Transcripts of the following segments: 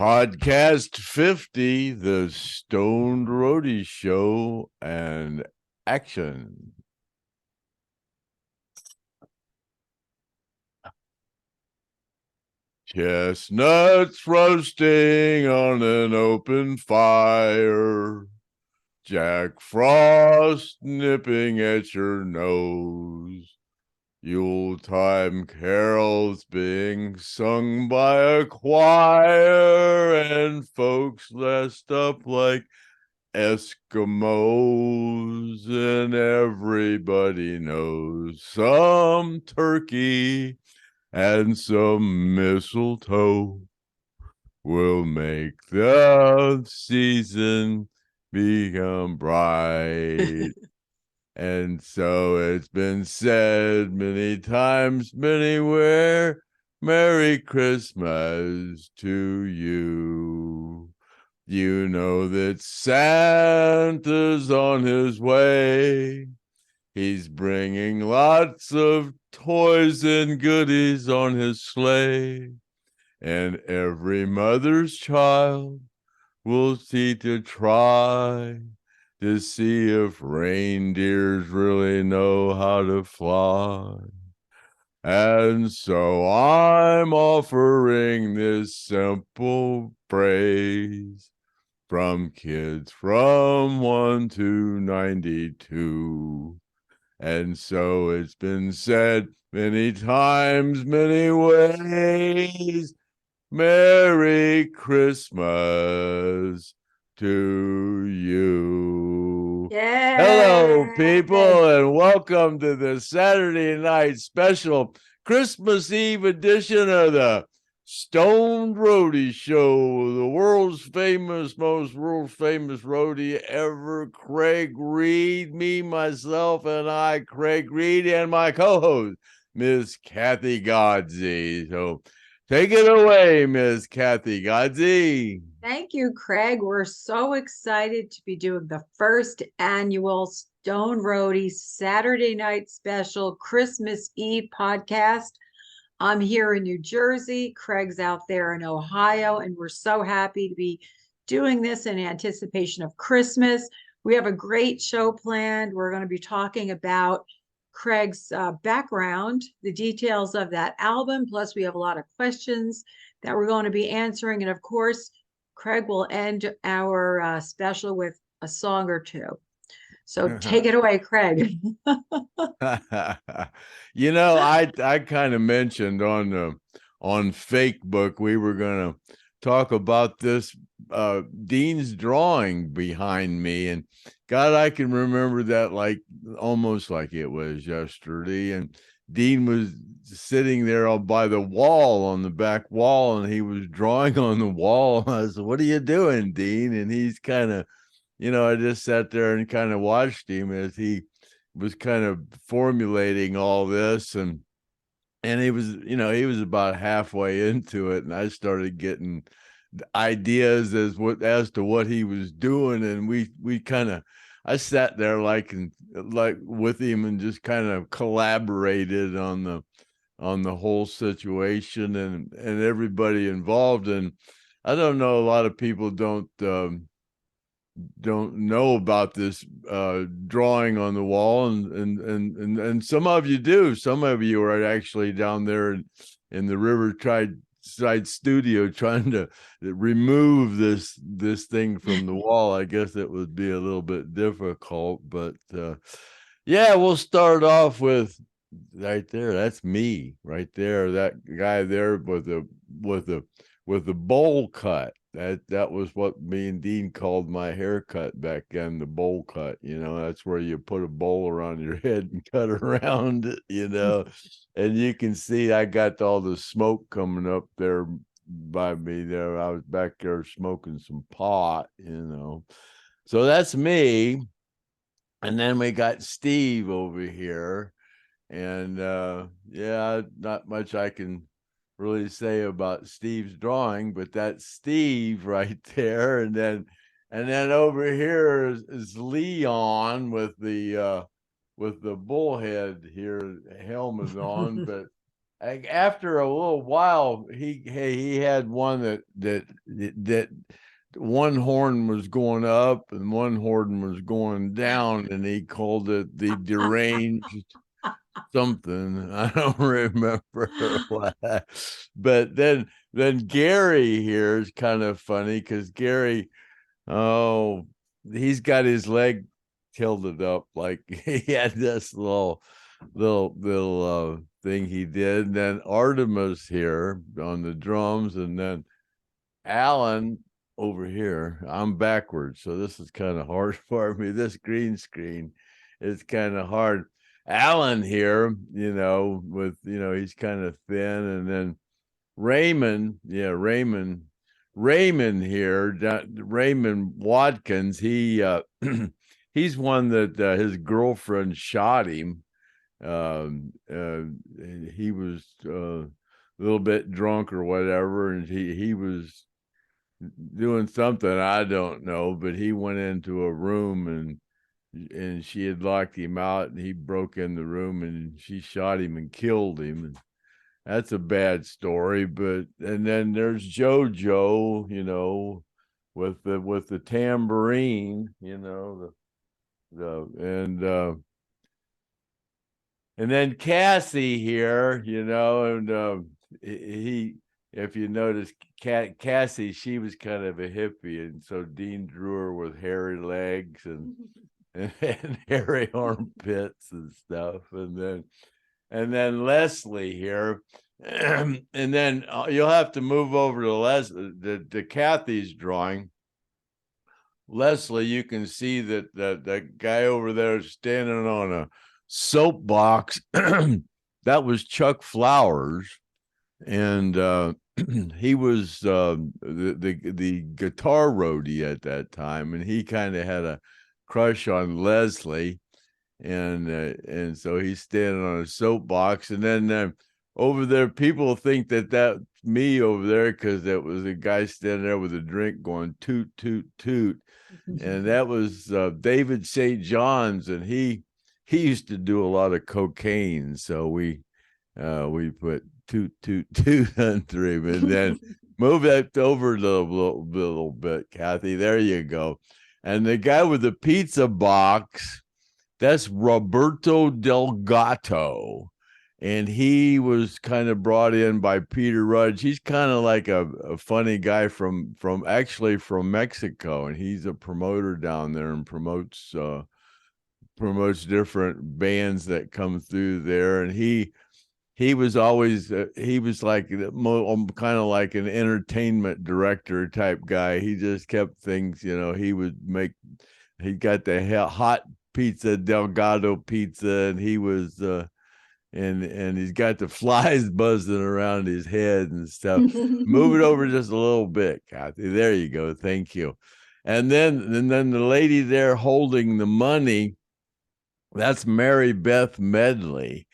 Podcast 50, the Stoned Roadie Show, and action. Chestnuts roasting on an open fire. Jack Frost nipping at your nose. Yuletime carols being sung by a choir, and folks dressed up like Eskimos, and everybody knows some turkey and some mistletoe will make the season become bright. And so it's been said many times, anywhere, Merry Christmas to you. You know that Santa's on his way. He's bringing lots of toys and goodies on his sleigh. And every mother's child will see to try to see if reindeers really know how to fly. And so I'm offering this simple praise from kids from 1 to 92. And so it's been said many times, many ways. Merry Christmas to you. Yay. Hello, people, and welcome to the Saturday night special Christmas Eve edition of the Stoned Roadie Show, the most famous roadie ever, Craig Reed, me, myself, and I, Craig Reed, and my co-host, Miss Kathy Godsey. So take it away, Miss Kathy Godsey. Thank you, Craig. We're so excited to be doing the first annual Stone Roadie Saturday night special Christmas Eve podcast. I'm here in New Jersey. Craig's out there in Ohio, and we're so happy to be doing this in anticipation of Christmas. We have a great show planned. We're going to be talking about Craig's background, the details of that album, plus we have a lot of questions that we're going to be answering. And of course, Craig will end our special with a song or two. So take it away, Craig. I kind of mentioned on Facebook we were gonna talk about this Dean's drawing behind me, and God, I can remember that like almost like it was yesterday. And Dean was sitting there all by the wall, on the back wall, and he was drawing on the wall. I said, "What are you doing, Dean?" And he's kind of, I just sat there and kind of watched him as he was kind of formulating all this, and he was about halfway into it, and I started getting ideas as to what he was doing, and we kind of, I sat there like with him and just kind of collaborated on the whole situation, and everybody involved. And I don't know, a lot of people don't know about this drawing on the wall, and some of you do. Some of you are actually down there in the Riverside Studio trying to remove this thing from the wall. I guess it would be a little bit difficult, but yeah, we'll start off with right there. That's me right there. That guy there with the bowl cut. That was what me and Dean called my haircut back then, the bowl cut. That's where you put a bowl around your head and cut around it. And you can see I got all the smoke coming up there by me there. I was back there smoking some pot. So that's me. And then we got Steve over here. And yeah, not much I can really say about Steve's drawing, but that's Steve right there. And then over here is Leon with the bullhead here, helmet on. But after a little while, he had one that one horn was going up and one horn was going down, and he called it the deranged something. I don't remember what. But then Gary here is kind of funny because Gary, oh, he's got his leg tilted up like he had this little thing he did. And then Artemis here on the drums, and then Alan over here. I'm backwards, so this is kind of hard for me. This green screen is kind of hard. Alan here, with he's kind of thin, and then Raymond, Raymond here, Raymond Watkins. He he's one that his girlfriend shot him. He was a little bit drunk or whatever, and he was doing something I don't know, but he went into a room and she had locked him out, and he broke in the room and she shot him and killed him. And that's a bad story. And then there's JoJo, with the tambourine, and then Cassie here, and he, if you notice, Cassie, she was kind of a hippie, and so Dean drew her with hairy legs and hairy armpits and stuff, and then Leslie here, and then you'll have to move over to to Kathy's drawing. Leslie, you can see that guy over there standing on a soapbox. That was Chuck Flowers, and he was the guitar roadie at that time, and he kind of had a crush on Leslie, and so he's standing on a soapbox, and then over there, people think that's me over there because that was a guy standing there with a drink going toot toot toot, and that was David St. John's, and he used to do a lot of cocaine, so we put toot toot toot under him, and then move that over a little bit, Kathy. There you go. And the guy with the pizza box, that's Roberto Delgato. And he was kind of brought in by Peter Rudge. He's kind of like a funny guy from Mexico, and he's a promoter down there and promotes different bands that come through there. And he was always he was like kind of like an entertainment director type guy. He just kept things, he got the hot pizza, Delgado pizza, and he was and he's got the flies buzzing around his head and stuff. Move it over just a little bit, Kathy. There you go. Thank you. And then the lady there holding the money, that's Mary Beth Medley,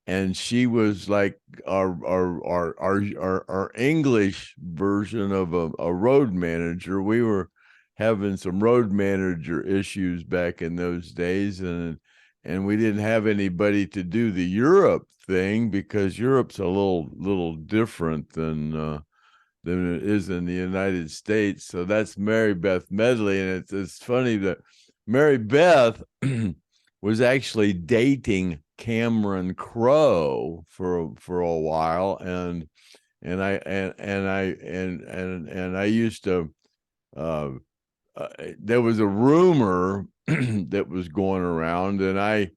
and she was like our English version of a road manager. We were having some road manager issues back in those days, and we didn't have anybody to do the Europe thing because Europe's a little different than it is in the United States. So that's Mary Beth Medley, and it's funny that Mary Beth was actually dating Cameron Crowe for a while, and I used to. There was a rumor that was going around, and I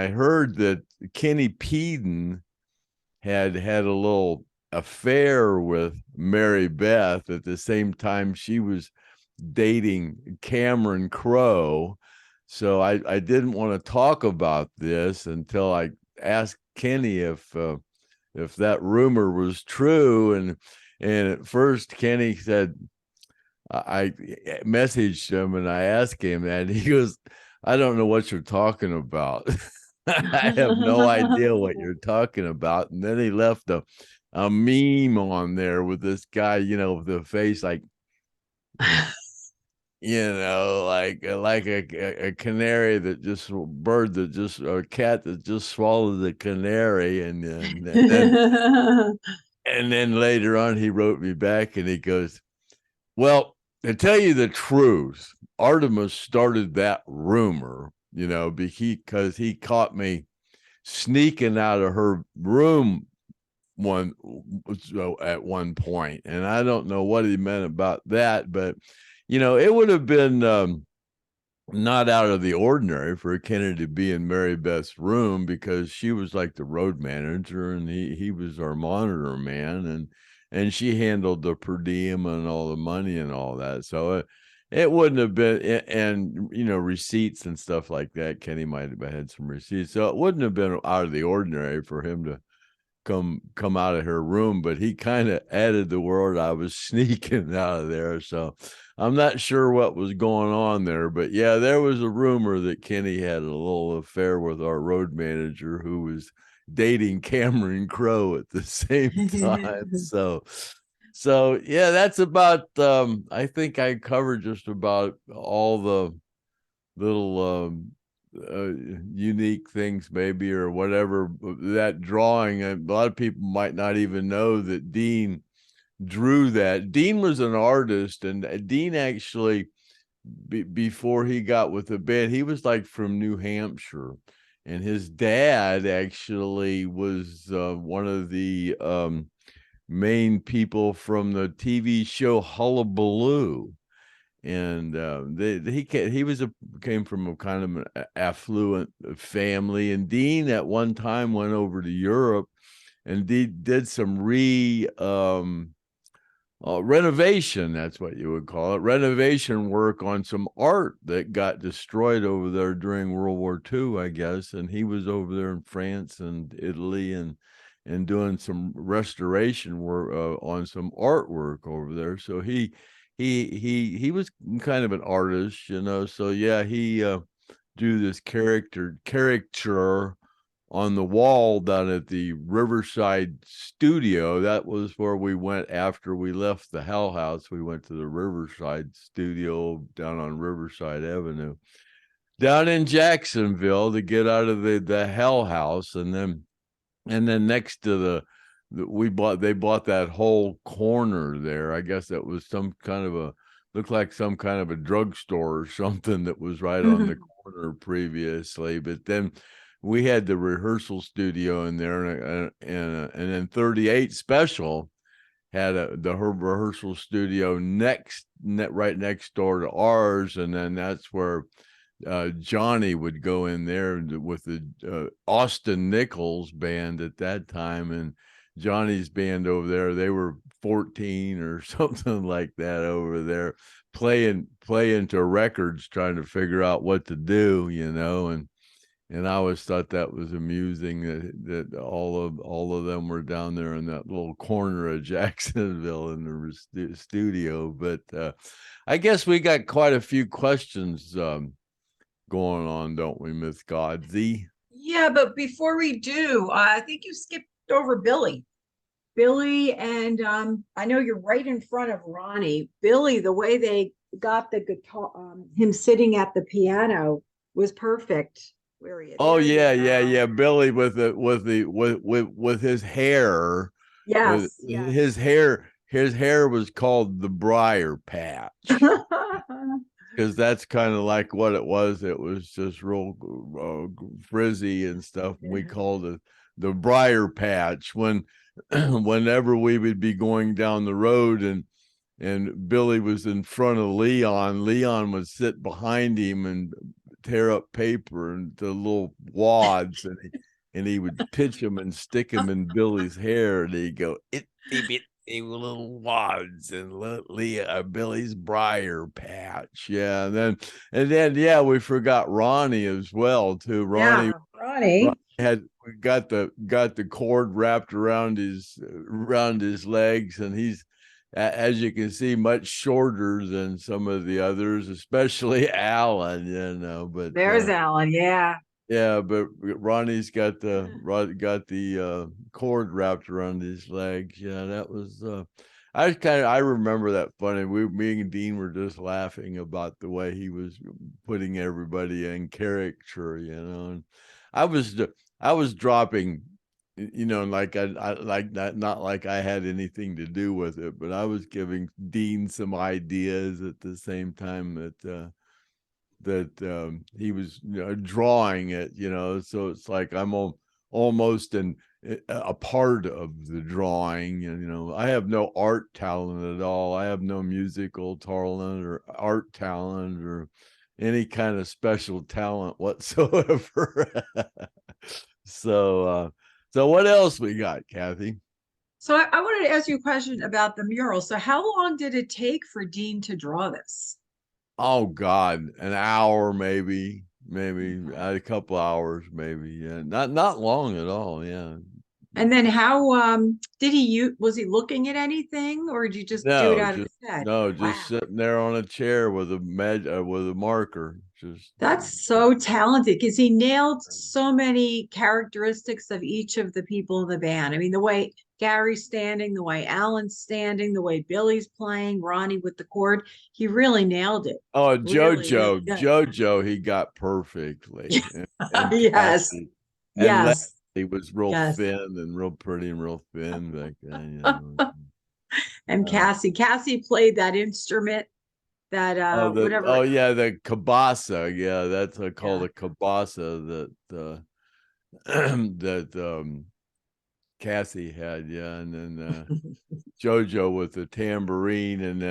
heard that Kenny Peden had a little affair with Mary Beth at the same time she was dating Cameron Crowe. So I didn't want to talk about this until I asked Kenny if that rumor was true, and at first Kenny said, I messaged him and I asked him, and he goes, I don't know what you're talking about. I have no idea what you're talking about. And then he left a meme on there with this guy, with the face like, like a canary that just bird that just or a cat that just swallowed the canary, and then later on he wrote me back and he goes, well, to tell you the truth, Artemis started that rumor, because he caught me sneaking out of her room at one point, and I don't know what he meant about that, but it would have been not out of the ordinary for Kennedy to be in Mary Beth's room, because she was like the road manager and he was our monitor man, and she handled the per diem and all the money and all that. So it wouldn't have been, and receipts and stuff like that. Kenny might have had some receipts, so it wouldn't have been out of the ordinary for him to come out of her room, but he kind of added the word I was sneaking out of there. So I'm not sure what was going on there, but yeah, there was a rumor that Kenny had a little affair with our road manager, who was dating Cameron Crowe at the same time. So yeah, that's about I think I covered just about all the little unique things, maybe, or whatever. That drawing, a lot of people might not even know that Dean drew that. Dean was an artist, and Dean actually, before he got with the band, he was like from New Hampshire, and his dad actually was one of the main people from the TV show Hullabaloo. And came from a kind of an affluent family, and Dean at one time went over to Europe and did some renovation, that's what you would call it, renovation work on some art that got destroyed over there during World War II, I guess. And he was over there in France and Italy and doing some restoration work on some artwork over there. So he was kind of an artist, so yeah, he drew this caricature on the wall down at the Riverside Studio. That was where we went after we left the Hell House. We went to the Riverside Studio down on Riverside Avenue down in Jacksonville to get out of the Hell House. And then next to they bought that whole corner there. I guess that was looked like some kind of a drugstore or something that was right on the corner previously. But then we had the rehearsal studio in there, and then 38 Special had the rehearsal studio right next door to ours, and then that's where Johnny would go in there with the Austin Nichols band at that time, and Johnny's band over there, they were 14 or something like that over there, playing to records, trying to figure out what to do, and I always thought that was amusing that all of them were down there in that little corner of Jacksonville in the studio. But I guess we got quite a few questions going on, don't we, Miss Godsey? Yeah, but before we do, I think you skipped over Billy. And I know you're right in front of Ronnie. Billy, the way they got the guitar, him sitting at the piano was perfect. Where are you? Oh yeah. Billy with his hair. Yes. His hair was called the Briar Patch. Because that's kind of like what it was. It was just real frizzy and stuff. Yeah. We called it the Briar Patch whenever we would be going down the road and Billy was in front of Leon. Leon would sit behind him and tear up paper into little wads, and he would pitch them and stick them in Billy's hair, and he'd go, little wads and Billy's Briar Patch. Yeah, and then yeah, we forgot Ronnie as well too. Ronnie had got the cord wrapped around his legs, and he's, as you can see, much shorter than some of the others, especially Alan. But there's Alan, yeah. Yeah, but Ronnie's got the cord wrapped around his legs. Yeah, that was I remember that funny. Me and Dean were just laughing about the way he was putting everybody in character, and I was I was dropping, like I like that, not like I had anything to do with it, but I was giving Dean some ideas at the same time that he was drawing it, so it's like I'm almost a part of the drawing. And I have no art talent at all. I have no musical talent or art talent or any kind of special talent whatsoever. So what else we got, Kathy? So I wanted to ask you a question about the mural. So how long did it take for Dean to draw this? Oh God, an hour maybe Okay. a couple hours maybe. Yeah, not long at all. Yeah. And then how did was he looking at anything or did you just do it No, out of just his head? no, Wow. just sitting there on a chair with with a marker. Just That's so talented because he nailed so many characteristics of each of the people in the band. I mean, the way Gary's standing, the way Alan's standing, the way Billy's playing, Ronnie with the chord, he really nailed it. oh, Really, really good. JoJo, he got perfectly, and Yes, Kathy and yes, Leslie was real yes. thin and real pretty and real thin back then. And Uh, Cassie played that instrument, that oh whatever. yeah, the kabasa, yeah, that's called Yeah. a kabasa that that Cassie had, yeah, and then JoJo with the tambourine, and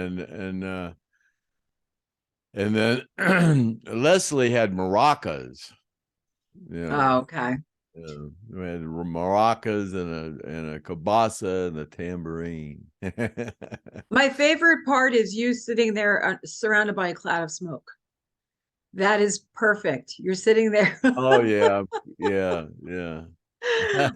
then Leslie had maracas. Yeah, Oh, okay. yeah. We had maracas and a kabasa and a tambourine. My favorite part is you sitting there surrounded by a cloud of smoke. That is perfect. You're sitting there. Oh yeah, yeah, yeah.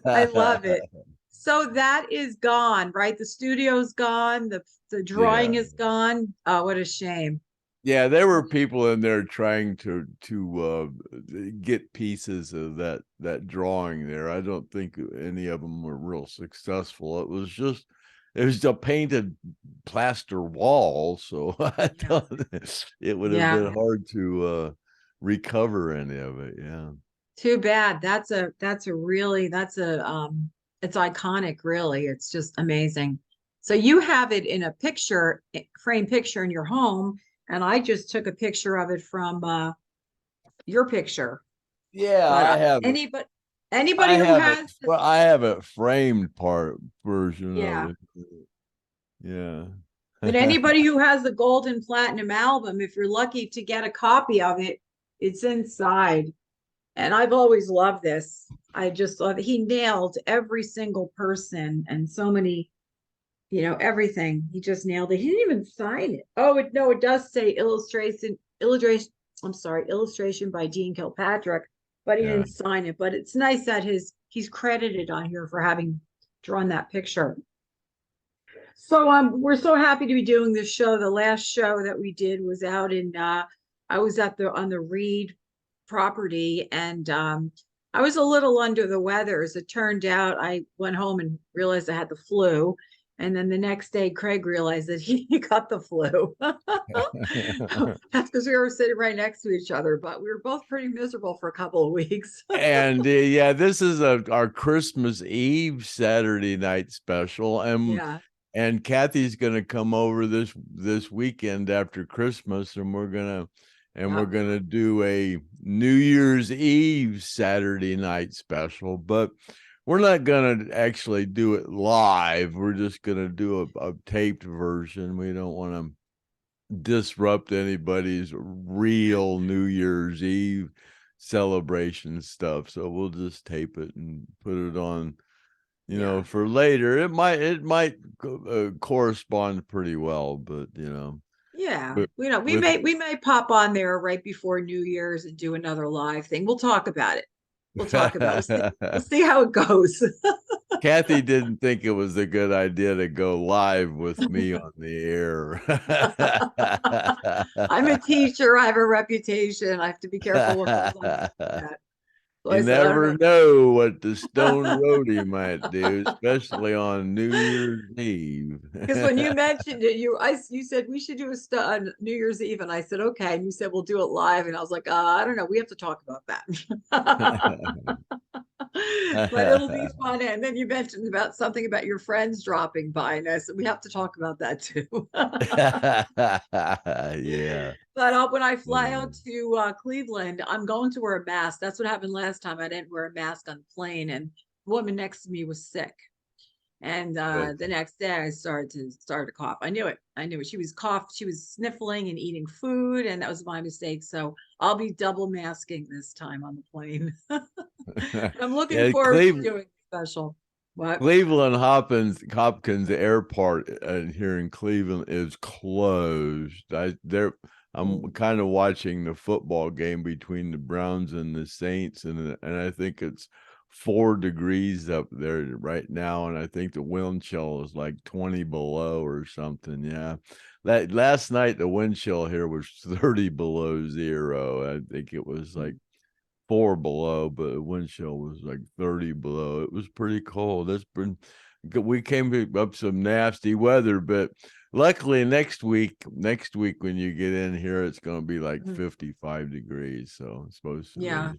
I love it. So that is gone, right? The studio's gone. The drawing Yeah. is gone. Oh, what a shame. Yeah, there were people in there trying to get pieces of that drawing there. I don't think any of them were real successful. It was a painted plaster wall, so I Yeah. thought it would have Yeah. been hard to recover any of it. Yeah. Too bad. That's a it's iconic, really. It's just amazing. So you have it in a picture, frame picture in your home, and I just took a picture of it from your picture. Yeah, But I have it. anybody who has the, I have a framed part version yeah. of it. Yeah. But anybody who has the gold and platinum album, if you're lucky to get a copy of it, it's inside. And I've always loved this. I just love it. He nailed every single person and so many, everything. He just nailed it. He didn't even sign it. Oh, no, it does say illustration. I'm sorry, illustration by Dean Kilpatrick, but he Yeah. didn't sign it. But it's nice that he's credited on here for having drawn that picture. So we're so happy to be doing this show. The last show that we did was out in I was at the on the Reed property and I was a little under the weather. As it turned out, I went home and realized I had the flu. And then the next day, Craig realized that he got the flu. That's because we were sitting right next to each other, but we were both pretty miserable for a couple of weeks. And yeah, this is our Christmas Eve Saturday night special, Yeah. and Kathy's going to come over this weekend after Christmas, and we're Yep. gonna do a New Year's Eve Saturday night special, but we're not gonna actually do it live. We're just gonna do a taped version. We don't want to disrupt anybody's real New Year's Eve celebration stuff. So we'll just tape it and put it on, Yeah. for later. It might correspond pretty well, but Yeah. with, We with may pop on there right before New Year's and do another live thing. We'll talk about it. We'll talk about it. We'll see how it goes. Kathy didn't think it was a good idea to go live with me on the air. I'm a teacher. I have a reputation. I have to be careful what goes on the internet. So You I said, I don't never know. know what the Stone Roadie might do, especially on New Year's Eve. Because when you mentioned it, you said we should do on New Year's Eve, and I said okay, and you said we'll do it live, and I was like, I don't know, we have to talk about that. But it'll be fun. And then you mentioned about something about your friends dropping by, and I said we have to talk about that too. Yeah. But when I fly Yeah. out to Cleveland, I'm going to wear a mask. That's what happened last time. I didn't wear a mask on the plane, and the woman next to me was sick. And But the next day I started to cough. I knew it. I knew it. She was She was sniffling and eating food, and that was my mistake. So I'll be double masking this time on the plane. I'm looking yeah, forward to doing special. What? Cleveland Hopkins Airport here in Cleveland is closed. I'm kind of watching the football game between the Browns and the Saints, and I think it's 4 degrees up there right now, and I think the wind chill is like 20 below or something. Yeah, that last night the wind chill here was 30 below zero. I think it was like 4 below, but the wind chill was like 30 below. It was pretty cold. We came up some nasty weather, but luckily next week when you get in here, it's going to be like 55 degrees. So it's supposed to Yeah. be.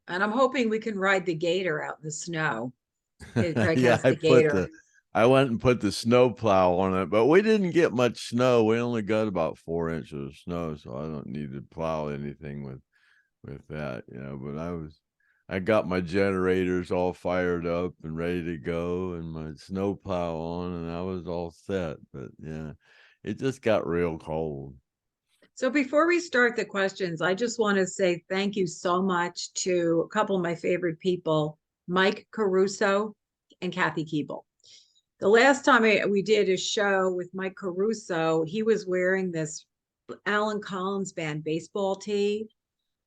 And I'm hoping we can ride the gator out in the snow. Craig Yeah, has the gator. I went and put the snow plow on it, but we didn't get much snow. We only got about 4 inches of snow, so I don't need to plow anything with that, but I got my generators all fired up and ready to go and my snow plow on, and I was all set. But yeah, it just got real cold. So before we start the questions, I just want to say thank you so much to a couple of my favorite people, Mike Caruso and Kathy Keeble. The last time we did a show with Mike Caruso, he was wearing this Alan Collins band baseball tee.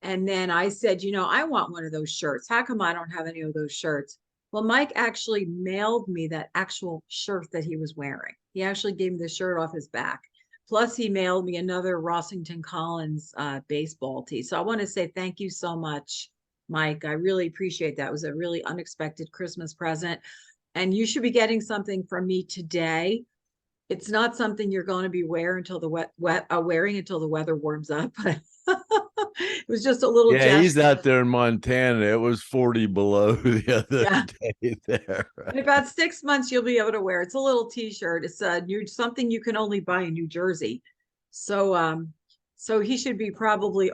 And then I said, I want one of those shirts. How come I don't have any of those shirts? Well, Mike actually mailed me that actual shirt that he was wearing. He actually gave me the shirt off his back. Plus, he mailed me another Rossington Collins baseball tee. So I want to say thank you so much, Mike. I really appreciate that. It was a really unexpected Christmas present. And you should be getting something from me today. It's not something you're going to be wearing until wearing until the weather warms up. It was just a little Yeah, he's gesture. out there in Montana. It was 40 below the other day there. In about 6 months, you'll be able to wear. It's a little T-shirt. It's something you can only buy in New Jersey. So he should be probably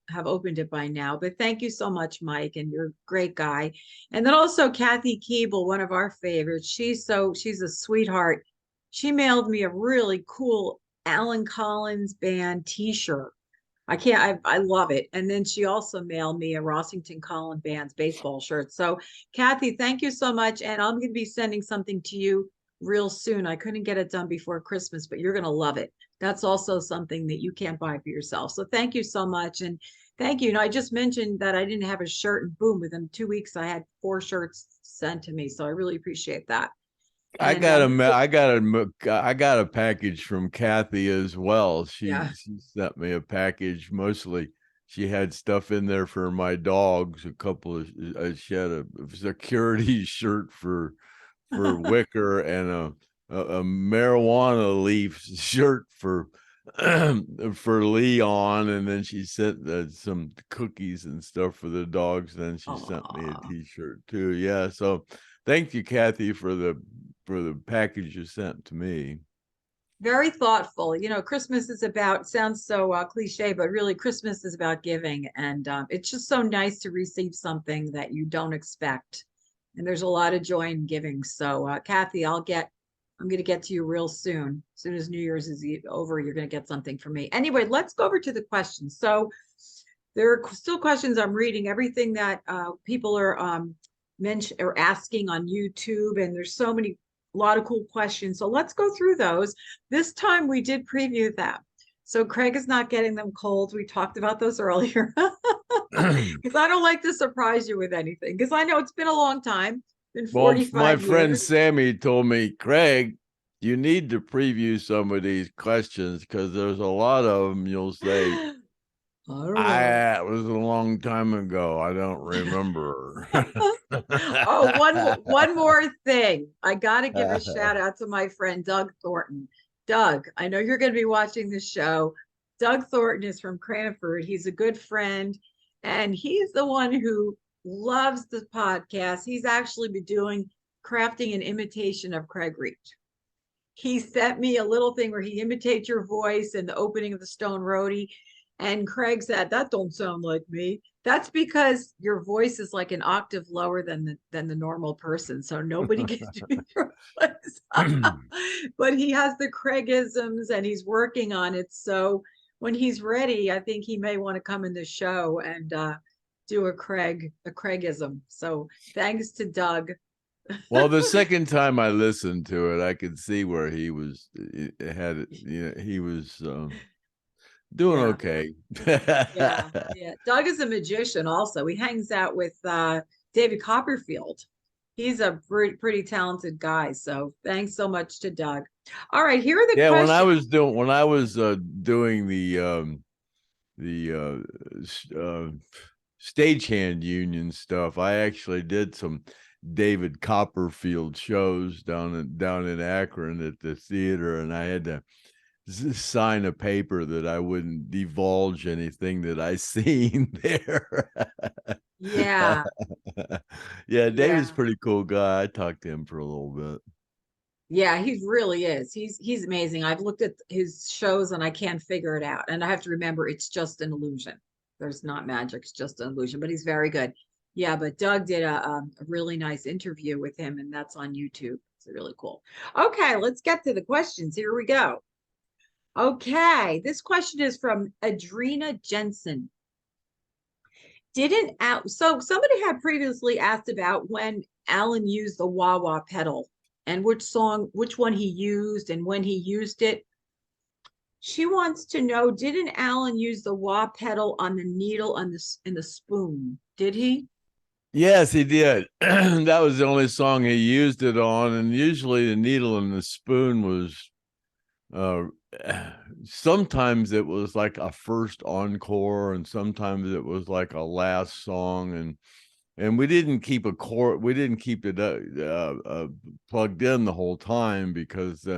have opened it by now. But thank you so much, Mike, and you're a great guy. And then also Kathy Keeble, one of our favorites. She's a sweetheart. She mailed me a really cool Alan Collins band T-shirt. I love it. And then she also mailed me a Rossington Collins band's baseball shirt. So Kathy, thank you so much. And I'm going to be sending something to you real soon. I couldn't get it done before Christmas, but you're going to love it. That's also something that you can't buy for yourself. So thank you so much. And thank you. I just mentioned that I didn't have a shirt, and boom, within 2 weeks, I had 4 shirts sent to me. So I really appreciate that. I And got a package from Kathy as well. She sent me a package. Mostly, she had stuff in there for my dogs. She had a security shirt for Wicker and a marijuana leaf shirt for for Leon, and then she sent some cookies and stuff for the dogs. Then she sent me a T-shirt too. Yeah, so thank you, Kathy, for the package you sent to me. Very thoughtful. Christmas is sounds so cliche, but really Christmas is about giving. And it's just so nice to receive something that you don't expect. And there's a lot of joy in giving. So Kathy, I'm going to get to you real soon. As soon as New Year's is over, you're going to get something from me. Anyway, let's go over to the questions. So there are still questions I'm reading, everything that people are asking on YouTube. And there's a lot of cool questions. So let's go through those. This time we did preview them. So Craig is not getting them cold. We talked about those earlier. Because I don't like to surprise you with anything. Because I know it's been a long time. Been 45 my years. friend Sammy told me, Craig, you need to preview some of these questions because there's a lot of them you'll say, I don't know. It was a long time ago. I don't remember. Oh, one more thing. I got to give a shout out to my friend Doug Thornton. Doug, I know you're going to be watching this show. Doug Thornton is from Cranford. He's a good friend, and he's the one who loves the podcast. He's actually been doing crafting an imitation of Craig Reed. He sent me a little thing where he imitates your voice in the opening of the Stone Roadie. And Craig said, that don't sound like me. That's because your voice is like an octave lower than the normal person. So nobody can do your voice. But he has the Craigisms and he's working on it. So when he's ready, I think he may want to come in the show and do a Craigism. So thanks to Doug. Well, the second time I listened to it, I could see where he was he was doing Yeah. okay. Yeah. Doug is a magician also. He hangs out with David Copperfield. He's a pretty talented guy. So thanks so much to Doug. All right, here are the Yeah, questions. when I was doing the stagehand union stuff, I actually did some David Copperfield shows down in Akron at the theater, and I had to sign a paper that I wouldn't divulge anything that I seen there. Yeah. Yeah, David's Yeah. pretty cool guy. I talked to him for a little bit. Yeah, he really is. He's amazing. I've looked at his shows and I can't figure it out. And I have to remember it's just an illusion. There's not magic, it's just an illusion, but he's very good. Yeah, but Doug did a really nice interview with him, and that's on YouTube. It's really cool. Okay, let's get to the questions. Here we go. Okay, this question is from Adrena Jensen. So somebody had previously asked about when Alan used the wah wah pedal and which one he used and when he used it. She wants to know, didn't Alan use the wah pedal on the needle on in the spoon? Did he? Yes, he did. That was the only song he used it on, and usually the needle and the spoon was uh sometimes it was like a first encore, and sometimes it was like a last song, and we didn't keep it plugged in the whole time, because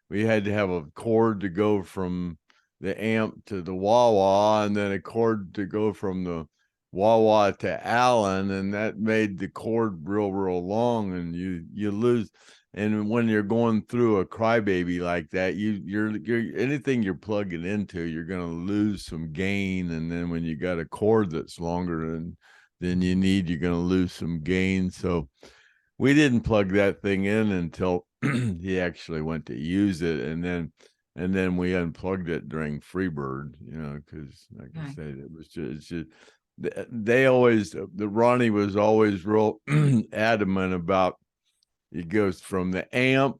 we had to have a cord to go from the amp to the wah wah, and then a cord to go from the wah wah to Allen, and that made the cord real long, and you lose. And when you're going through a crybaby like that, you're anything you're plugging into, you're going to lose some gain. And then when you got a cord that's longer than you need, you're going to lose some gain. So we didn't plug that thing in until he actually went to use it, and then we unplugged it during Freebird, because like I said, it's just Ronnie was always real adamant about, it goes from the amp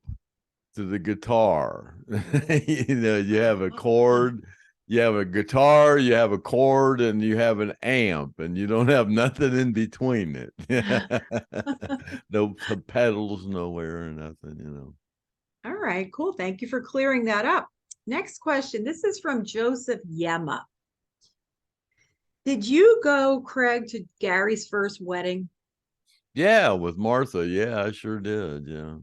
to the guitar. You have a chord, you have a guitar, you have a chord, and you have an amp, and you don't have nothing in between it. No pedals nowhere or nothing. All right, cool. Thank you for clearing that up. Next question. This is from Joseph Yema. Did you go, Craig, to Gary's first wedding? Yeah, with Martha. Yeah, I sure did. Yeah.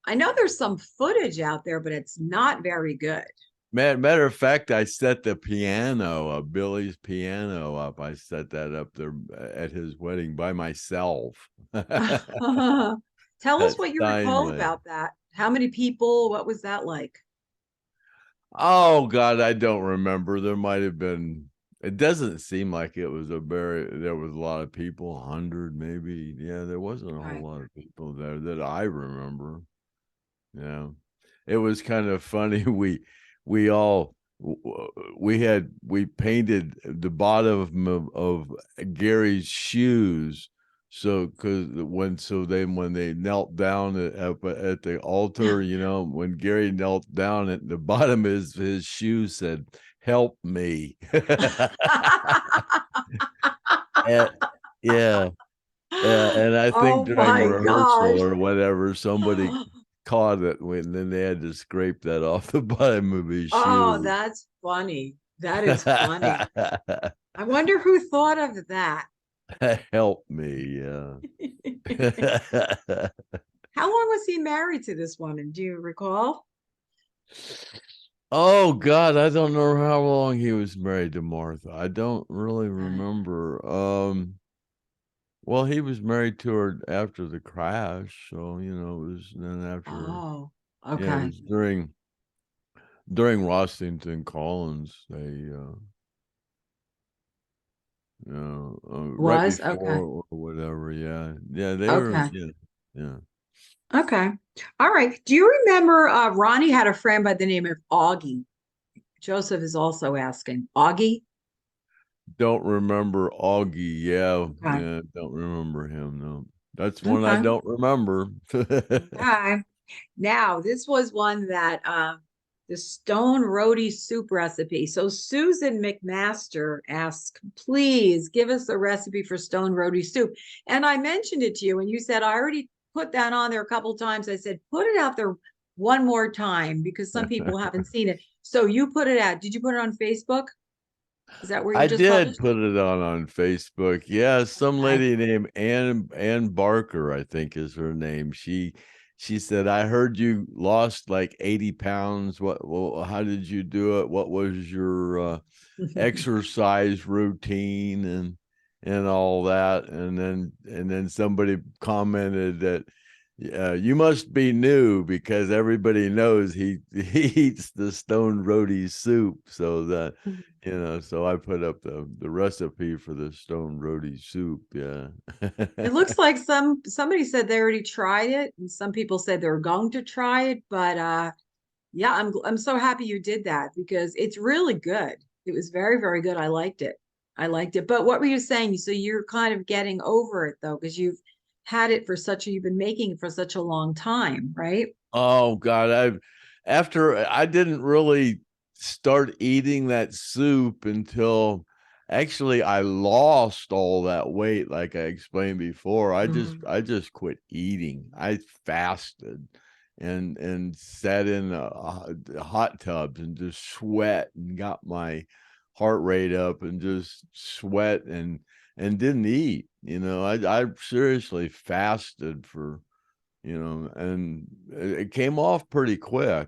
I know there's some footage out there, but it's not very good. Matter of fact, I set the piano, Billy's piano up. I set that up there at his wedding by myself. Tell us what you recall Steinway. about that. How many people? What was that like? Oh God, I don't remember. There might have been. It doesn't seem like it was there was a lot of people, 100 maybe. Yeah, there wasn't a whole lot of people there that I remember. Yeah, it was kind of funny. We painted the bottom of Gary's shoes. So, when they knelt down at the altar, when Gary knelt down, at the bottom of his shoe said, "Help me." Yeah. And I think during rehearsal or whatever, somebody caught it, then they had to scrape that off the bottom of his shoe. Oh, that's funny. That is funny. I wonder who thought of that. Help me. How long was he married to this woman? Do you recall? Oh God, I don't know how long he was married to Martha. I don't really Okay. remember. Well, he was married to her after the crash, so it was then after. Oh, Yeah, it okay. was during Rossington Collins. They right Was okay. before or whatever. Yeah, yeah, they were. Okay. Yeah, yeah. Okay. All right. Do you remember Ronnie had a friend by the name of Augie? Joseph is also asking. Augie? Don't remember Augie. Yeah, Okay. yeah. Don't remember him. No, that's one I Okay. don't remember. Okay. Now, this was one that the Stone Roadie soup recipe. So Susan McMaster asks, please give us the recipe for Stone Roadie soup. And I mentioned it to you, and you said, I already put that on there a couple of times. I said, put it out there one more time because some people haven't seen it. So you put it out. Did you put it on Facebook? Is that where you I just did published? put it on Facebook. Yeah, some Okay. lady named Ann Barker, I think is her name. She said, "I heard you lost like 80 pounds. Well, how did you do it? What was your exercise routine and all that?" And then somebody commented that you must be new because everybody knows he eats the Stone Roadie soup. So that so I put up the recipe for the Stone Roadie soup. Yeah. It looks like somebody said they already tried it, and some people said they're going to try it, but yeah, I'm so happy you did that because it's really good. It was very, very good. I liked it. I liked it. But what were you saying? So you're kind of getting over it though, because you've been making it for such a long time, right? Oh God, I didn't really start eating that soup until actually I lost all that weight, like I explained before. I just Mhm. I just quit eating. I fasted and sat in hot tubs and just sweat and got my heart rate up and just sweat and didn't eat. I seriously fasted for and it came off pretty quick,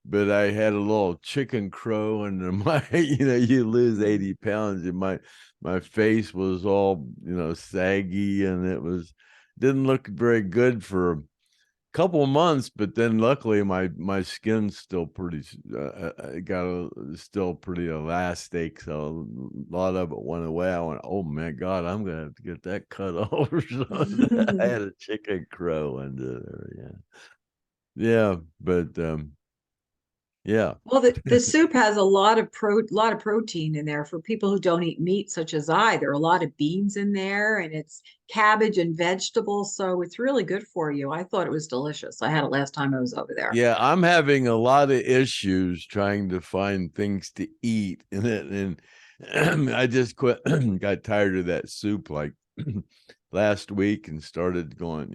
but I had a little chicken crow and my, you lose 80 pounds and my face was all, saggy and didn't look very good for a couple of months, but then luckily my skin's still pretty still pretty elastic, so a lot of it went away. I went, oh man, God, I'm gonna have to get that cut off or something. I had a chicken crow under there. Yeah, but yeah. Well, the soup has a lot of protein in there for people who don't eat meat, such as I. There are a lot of beans in there, and it's cabbage and vegetables, so it's really good for you. I thought it was delicious. I had it last time I was over there. Yeah, I'm having a lot of issues trying to find things to eat, and I just got tired of that soup like last week and started going.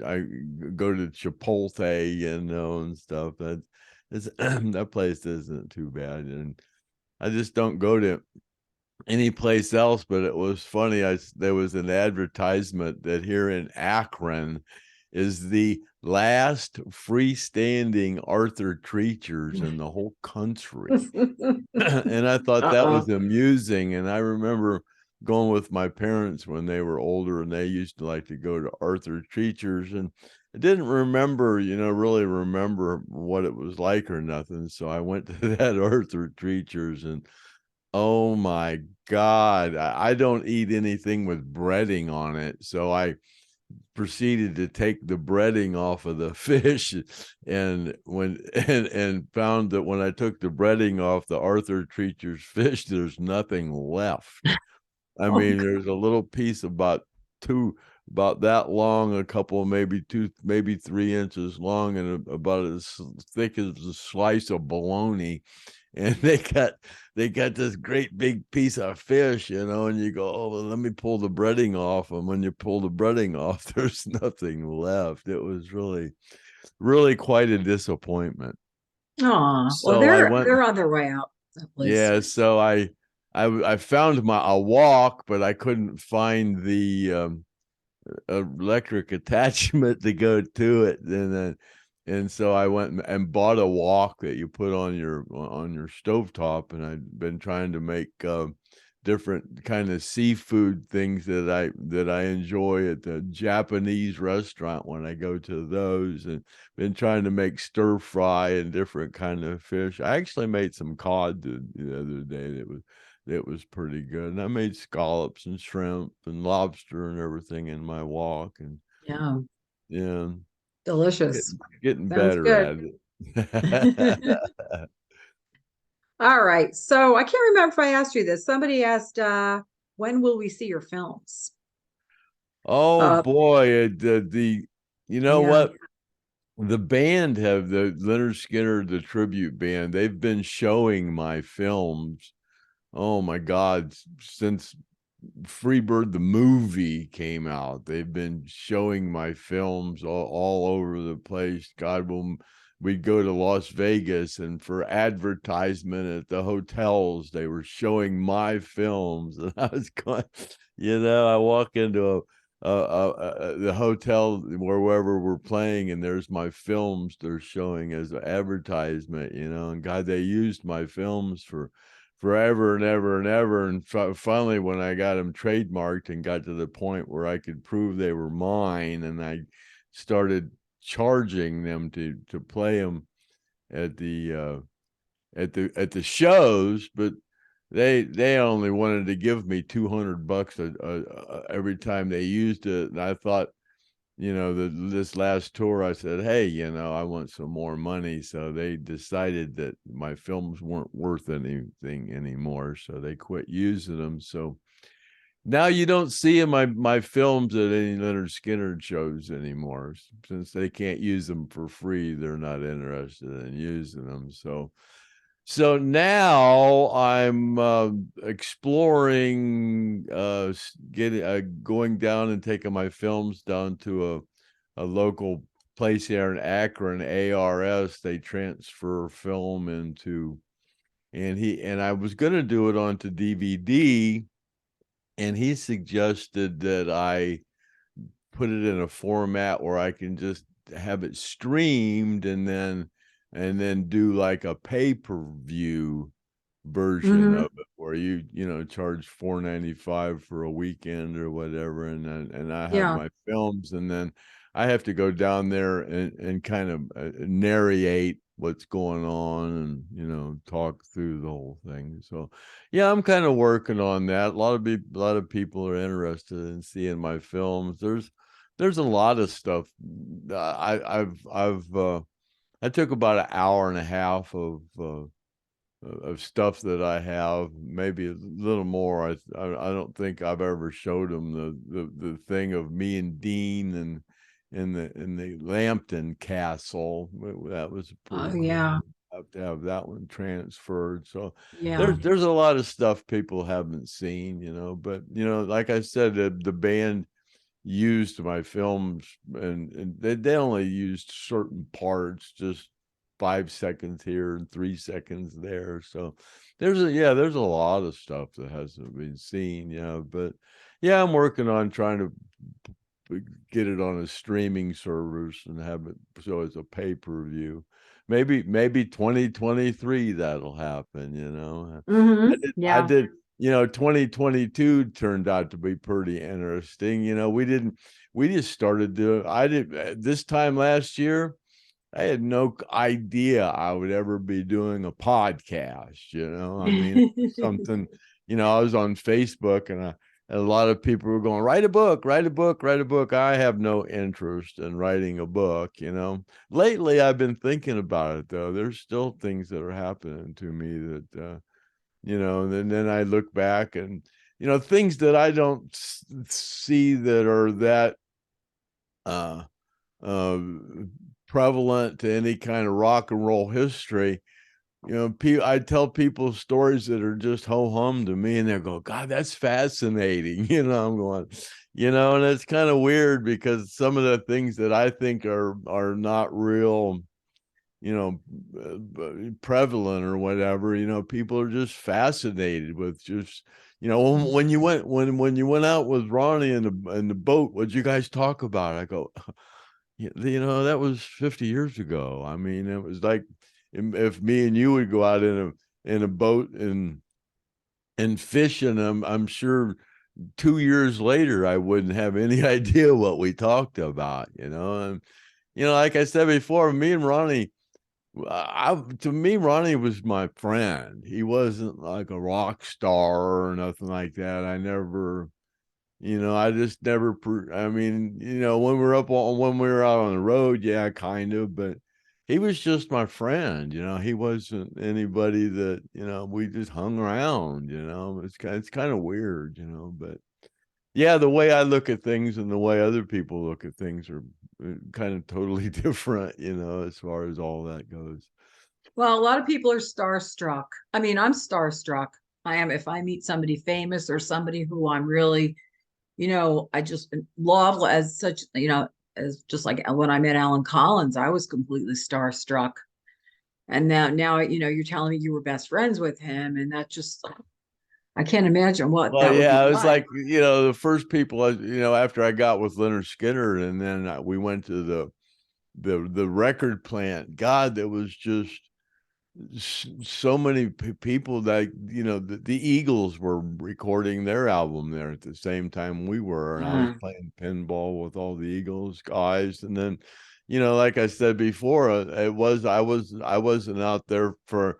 I go to Chipotle, and stuff. That place isn't too bad, and I just don't go to any place else. But it was funny. There was an advertisement that here in Akron is the last freestanding Arthur Treachers in the whole country. And I thought that Uh-oh. was amusing. And I remember going with my parents when they were older, and they used to like to go to Arthur Treachers, and I didn't remember, really remember what it was like or nothing. So I went to that Arthur Treachers, and oh my God, I don't eat anything with breading on it. So I proceeded to take the breading off of the fish and found that when I took the breading off the Arthur Treacher's fish, there's nothing left. I Oh, mean, there's a little piece about that long, a couple maybe 3 inches long, and about as thick as a slice of bologna. And they got this great big piece of fish, and you go, oh, well, let me pull the breading off. And when you pull the breading off, there's nothing left. It was really, really quite a disappointment. aw. Well, So I they're went they're on their way out. That was, Yeah, so I found my a walk, but I couldn't find the electric attachment to go to it, and so I went and bought a wok that you put on your stovetop, and I've been trying to make different kind of seafood things that I enjoy at the Japanese restaurant when I go to those, and been trying to make stir fry and different kind of fish. I actually made some cod the other day that was pretty good. And I made scallops and shrimp and lobster and everything in my wok, and yeah, yeah, delicious. getting Sounds better good. at it. All right. So I can't remember if I asked you this. Somebody asked, when will we see your films? Oh Uh, boy, the you know yeah. what? The band have the Lynyrd Skynyrd, the tribute band. They've been showing my films. Oh my God, since Freebird the movie came out, they've been showing my films all over the place. God, we'd go to Las Vegas, and for advertisement at the hotels, they were showing my films, and I was going, I walk into the hotel wherever we're playing, and there's my films they're showing as an advertisement, and God, they used my films for forever and ever and ever. And finally, when I got them trademarked and got to the point where I could prove they were mine, and I started charging them to play them at the shows, but they only wanted to give me $200 every time they used it. And I thought, this last tour, I said, hey, I want some more money. So they decided that my films weren't worth anything anymore. So they quit using them. So now you don't see my films at any Lynyrd Skynyrd shows anymore. Since they can't use them for free, they're not interested in using them. So now I'm exploring going down and taking my films down to a local place here in Akron, ARS. They transfer film into, and I was going to do it onto DVD, and he suggested that I put it in a format where I can just have it streamed, and then do like a pay-per-view version Hmm. of it, where you charge $4.95 for a weekend or whatever, and I have Yeah. my films, and then I have to go down there and kind of narrate what's going on, and talk through the whole thing. So yeah, I'm kind of working on that. A lot of people are interested in seeing my films. There's a lot of stuff. I took about an hour and a half of stuff that I have, maybe a little more. I don't think I've ever showed them the thing of me and Dean and in the Lambton Castle. That was Oh, pretty cool. yeah. Have to have that one transferred. So Yeah. there's a lot of stuff people haven't seen, but like I said, the band used my films, and they only used certain parts, just 5 seconds here and 3 seconds there. So there's a lot of stuff that hasn't been seen, but yeah, I'm working on trying to get it on a streaming service and have it so it's a pay-per-view. Maybe 2023 that'll happen. Hmm. I Yeah. did 2022 turned out to be pretty interesting. We just started doing, I did this time last year. I had no idea I would ever be doing a podcast. I mean, something, I was on Facebook, and a lot of people were going, write a book, write a book, write a book. I have no interest in writing a book. Lately, I've been thinking about it, though. There's still things that are happening to me that, and then I look back, and, things that I don't see that are that, uh, uh, prevalent to any kind of rock and roll history. I tell people stories that are just ho hum to me, and they go, God, that's fascinating. I'm going, and it's kind of weird, because some of the things that I think are not real you know, prevalent or whatever. You know, people are just fascinated with just, you know, when you went when you went out with Ronnie in the boat, what'd you guys talk about? I go, you know, that was 50 years ago. I mean, it was like if me and you would go out in a boat and fish, and I'm sure 2 years later I wouldn't have any idea what we talked about, you know. And you know, like I said before, me and Ronnie, to me, Ronnie was my friend. He wasn't like a rock star or nothing like that. I never, you know, I just never, I mean, you know, when we were out on the road, yeah, kind of, but he was just my friend, you know. He wasn't anybody that, you know, we just hung around, you know. It's kind of weird, you know, but yeah, the way I look at things and the way other people look at things are kind of totally different, you know, as far as all that goes. Well, a lot of people are starstruck. I mean, I'm starstruck. I am if I meet somebody famous or somebody who I'm really, I just love as such, as just like when I met Alan Collins, I was completely starstruck. And now, you're telling me you were best friends with him, and that just, I can't imagine what Well, that would be yeah, it was like. like, you know, the first people, you know, after I got with Lynyrd Skynyrd, and then we went to the record plant. God, there was just so many people that, you know, the Eagles were recording their album there at the same time we were, and I was Mm. playing pinball with all the Eagles guys. And then, you know, like I said before, I wasn't out there for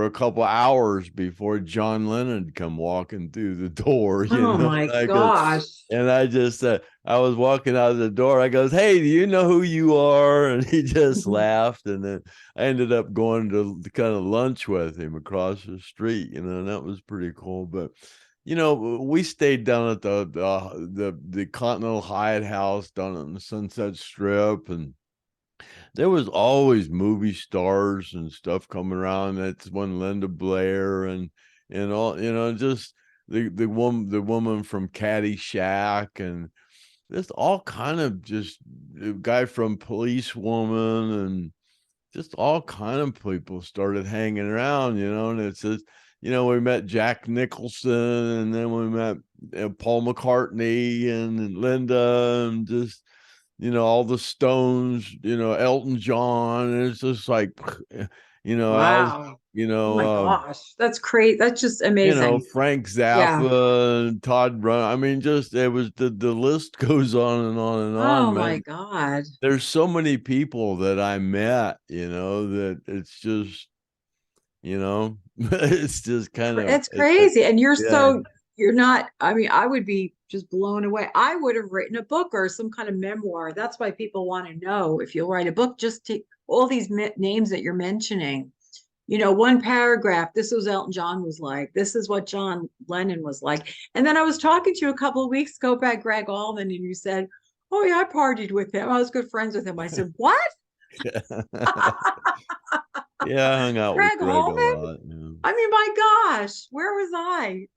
a couple hours before John Lennon come walking through the door, you Oh know. my And I go, gosh. and I just said, I was walking out of the door. I goes, "Hey, do you know who you are?" And he just laughed. And then I ended up going to kind of lunch with him across the street, you know, and that was pretty cool. But you know, we stayed down at the Continental Hyatt House down on the Sunset Strip, and there was always movie stars and stuff coming around. That's when Linda Blair and all, you know, just the woman from Caddyshack, and just all kind of just the guy from Police Woman, and just all kind of people started hanging around, you know. And it's just, you know, we met Jack Nicholson, and then we met Paul McCartney and Linda, and just, you know, all the Stones, you know, Elton John. And it's just like, you know, Wow. Oh my uh, gosh. That's great. That's just you know, amazing. Frank Yeah. Zappa and Todd Run. I mean, just it was the list goes on and on and Oh on, my man. God. There's so many people that I met, you know, that it's just, you know, it's just kind of It's crazy. And yeah. you're not, I mean, I would be just blown away. I would have written a book or some kind of memoir. That's why people want to know if you'll write a book, just take all these names that you're mentioning. One paragraph, this was Elton John was like, this is what John Lennon was like. And then I was talking to you a couple of weeks ago about Greg Allman, and you said, oh, yeah, I partied with him. I was good friends with him. I said, what? Yeah, I hung out with Greg Greg a Allman? lot. Yeah. I mean, my gosh, where was I?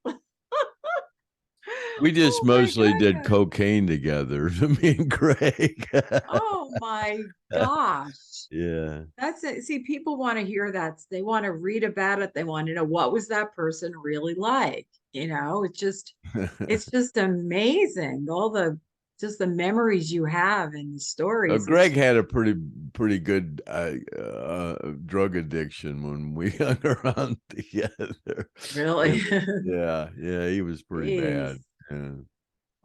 We just Oh my mostly did goodness. cocaine together, me and Greg. Oh my gosh. Yeah. That's it. See, people want to hear that. They want to read about it. They want to know what was that person really like. It's just amazing. All the just the memories you have and the stories. Greg It's had a pretty good drug addiction when we hung around together. really, And yeah, he was pretty jeez, bad. Yeah.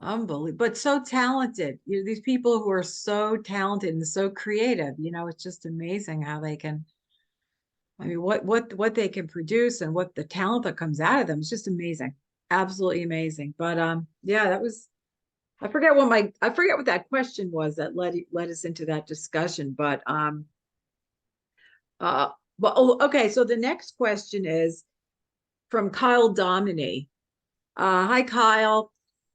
unbelievable. But so talented. These people who are so talented and so creative. It's just amazing how they can. I mean, what they can produce and what the talent that comes out of them is just amazing. Absolutely amazing. But yeah, that was I forget what that question was that led us into that discussion. But uh well, oh, okay. So the next question is from Kyle Domini. Hi Kyle.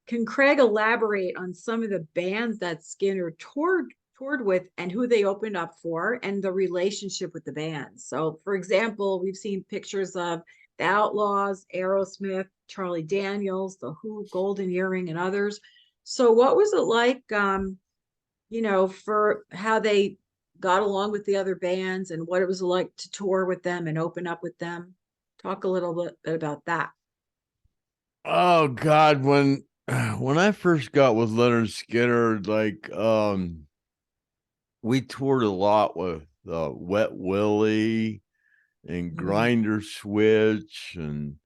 Can Craig elaborate on some of the bands that Skinner toured with and who they opened up for and the relationship with the bands? So for example, we've seen pictures of the Outlaws, Aerosmith, Charlie Daniels, The Who, Golden Earring, and others. So what was it like, for how they got along with the other bands and what it was like to tour with them and open up with them? Talk a little bit about that. Oh God, when I first got with Lynyrd Skynyrd, like we toured a lot with Wet Willie and Mhm. Grinder Switch and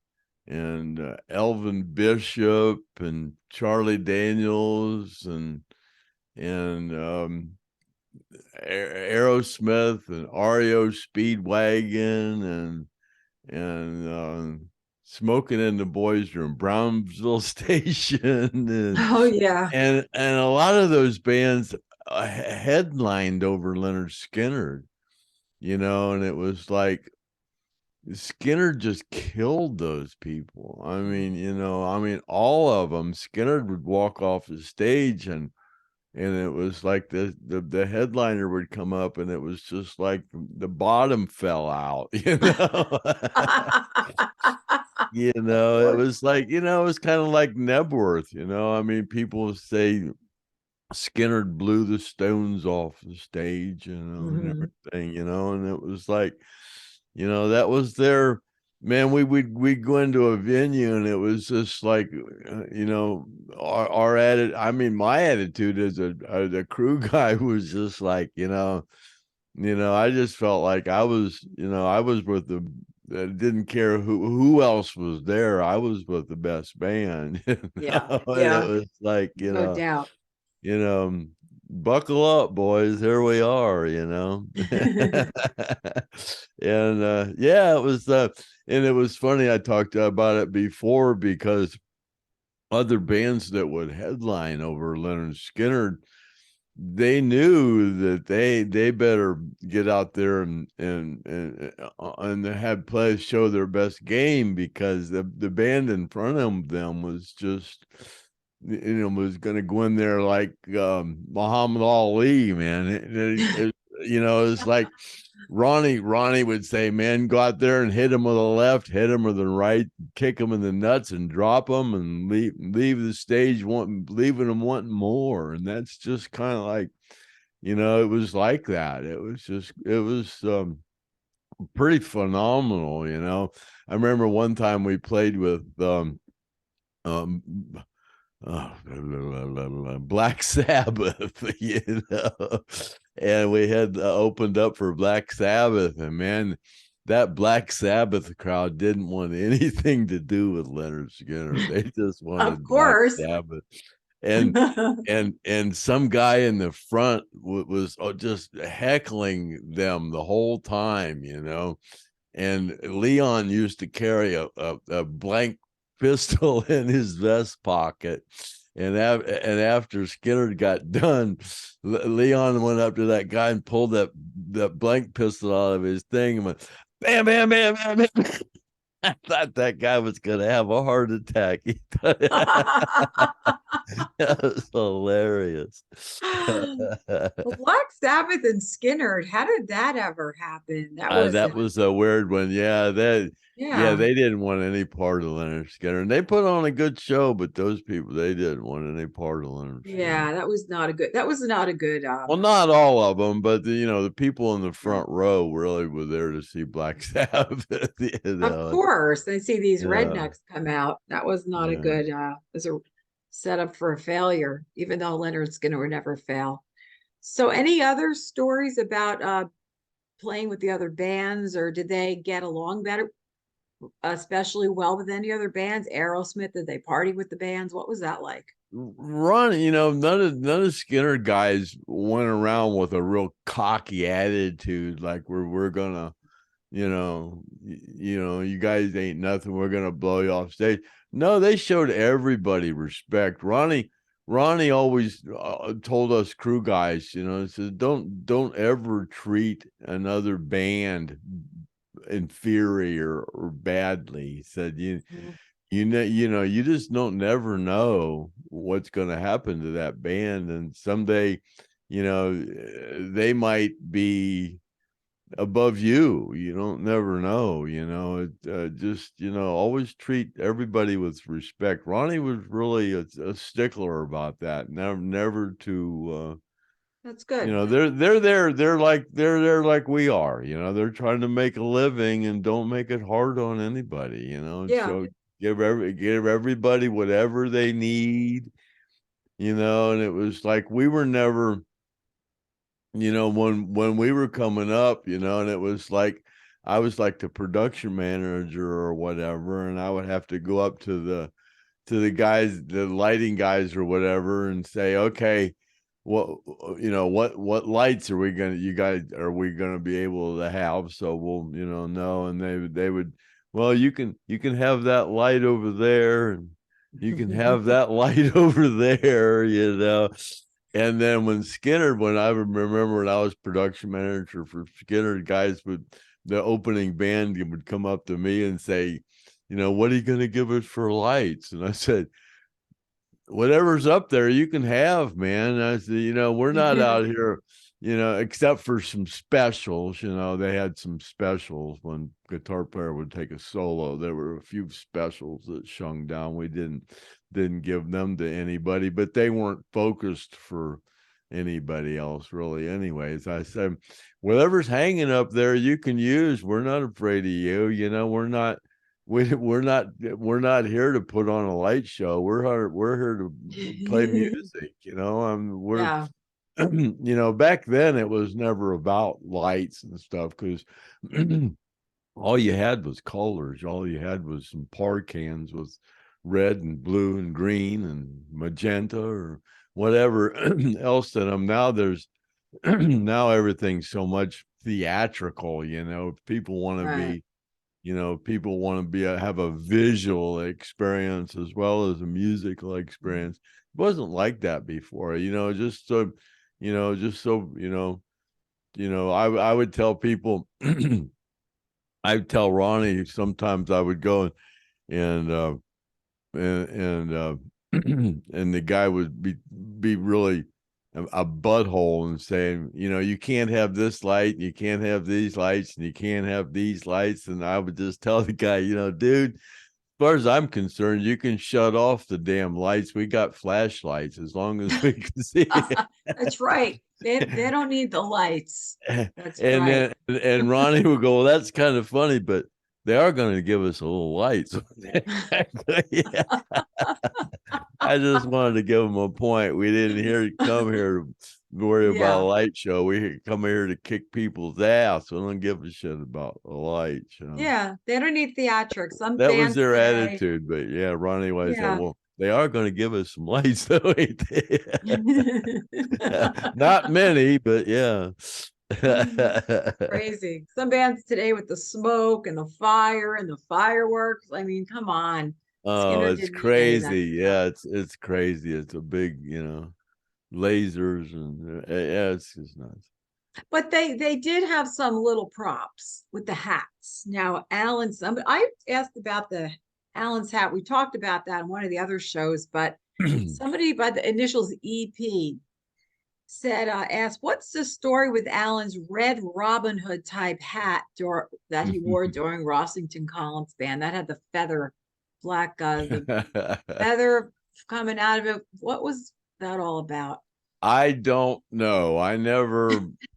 Elvin Bishop and Charlie Daniels and Aerosmith and REO Speedwagon and Smoking in the Boys Room, Brownsville Station, Oh yeah. and a lot of those bands headlined over Lynyrd Skynyrd, and it was like Skinner just killed those people. I mean, all of them. Skinner would walk off the stage and it was like the headliner would come up and it was just like the bottom fell out, it was like, it was kind of like Nebworth, I mean, people say Skinner blew the Stones off the stage, and Mhm. everything, and it was like, that was their man. We'd go into a venue, and it was just like, our I mean, my attitude as a crew guy was just like, I just felt like I was with the. I didn't care who else was there. I was with the best band, Yeah, and it yeah, was like, no doubt. you know, buckle up, boys. Here we are, and yeah, it was and it was funny. I talked about it before because other bands that would headline over Lynyrd Skynyrd, they knew that they better get out there and have players show their best game because the band in front of them was just was going to go in there like Muhammad Ali, man. It's like Ronnie would say, man, go out there and hit him with the left, hit him with the right, kick him in the nuts and drop him and leave the stage leaving them wanting more. And that's just kind of like, it was like that. It was pretty phenomenal. I remember one time we played with um Black Sabbath, and we had opened up for Black Sabbath, and man, that Black Sabbath crowd didn't want anything to do with Lynyrd Skynyrd. They just Of wanted Black course. Sabbath, and some guy in the front was just heckling them the whole time, and Leon used to carry a blank pistol in his vest pocket. And after Skinner got done, Leon went up to that guy and pulled that blank pistol out of his thing and went, bam, bam, bam, bam, bam. I thought that guy was going to have a heart attack. That was hilarious. Well, Black Sabbath and Skinner, how did that ever happen? That was That was a weird one. Yeah, yeah. they didn't want any part of Lynyrd Skynyrd. And they put on a good show, but those people, they didn't want any part of Lynyrd Skynyrd. Yeah, that was not a good Well, not all of them, but the people in the yeah. front row really were there to see Black Sabbath. Of course. I see these Yeah, rednecks come out. That was not a yeah. good was a setup for a failure, even though Leonard Skinner would never fail. So any other stories about playing with the other bands, or did they get along better, especially well with any other bands? Aerosmith, did they party with the bands? What was that like? Ron, none of Skinner guys went around with a real cocky attitude, like we're gonna, you guys ain't nothing. We're gonna blow you off stage. No, they showed everybody respect. Ronnie always told us crew guys, said don't ever treat another band inferior or badly. He said Mhm. you just don't never know what's going to happen to that band, and someday, they might be above you. You don't never know. Just always treat everybody with respect. Ronnie was really a stickler about that. Never to That's You good. know, they're there. They're there like we are. You know, they're trying to make a living and don't make it hard on anybody. You know, and Yeah. so give everybody whatever they need. You know, and it was like we were never, you know, when we were coming up, you know, and it was like I was like the production manager or whatever, and I would have to go up to the guys, the lighting guys or whatever, and say, okay, what, you know, what lights are we gonna, you guys, are we gonna be able to have? So we'll, you know, and they would, well, you can have that light over there, and you can have that light over there, you know. And then when I remember when I was production manager for Skynyrd, guys would, the opening band would come up to me and say, you know, what are you going to give us for lights? And I said, whatever's up there you can have, man. I said, you know, we're not out here, you know, except for some specials. You know, they had some specials when guitar player would take a solo. There were a few specials that shung down. We didn't give them to anybody, but they weren't focused for anybody else really. Anyways, I said, whatever's hanging up there you can use. We're not afraid of you. You know, we're not here to put on a light show. We're here to play music, you know. We're Yeah. you know, back then it was never about lights and stuff, because all you had was colors. All you had was some par cans with red and blue and green and magenta or whatever else in them. Now there's now everything's so much theatrical, you know. People want to Right. be, you know, people want to be have a visual experience as well as a musical experience. It wasn't like that before, you know. Just so, you know, I would tell people, I'd tell Ronnie sometimes I would go and and the guy would be really a butthole and saying, you know, you can't have this light, and you can't have these lights, and you can't have these lights. And I would just tell the guy, you know, dude, as far as I'm concerned, you can shut off the damn lights. We got flashlights as long as we can see. That's right. They don't need the lights. That's And right. then and Ronnie would go, well, that's kind of funny, but they are going to give us a little light. So yeah. I just wanted to give him a point. We didn't come here to worry about a Yeah. light show. We come here to kick people's ass. We don't give a shit about a light show. Yeah. They don't need theatrics. Some That was bands their today. attitude. But yeah, Ronnie always said, Yeah. well, they are going to give us some lights, though, ain't they? Not many, but yeah. Crazy. Some bands today with the smoke and the fire and the fireworks. I mean, come on. Oh, Skinner it's didn't need any of that crazy. stuff. Yeah, it's crazy. It's a big, you know, lasers and yeah, it's just nuts. But they did have some little props with the hats. Now, I asked about the Alan's hat. We talked about that in one of the other shows, but somebody by the initials EP said, asked, what's the story with Alan's red Robin Hood type hat that he wore during Rossington Collins band? That had the the feather coming out of it. What was that all about? I don't know. I never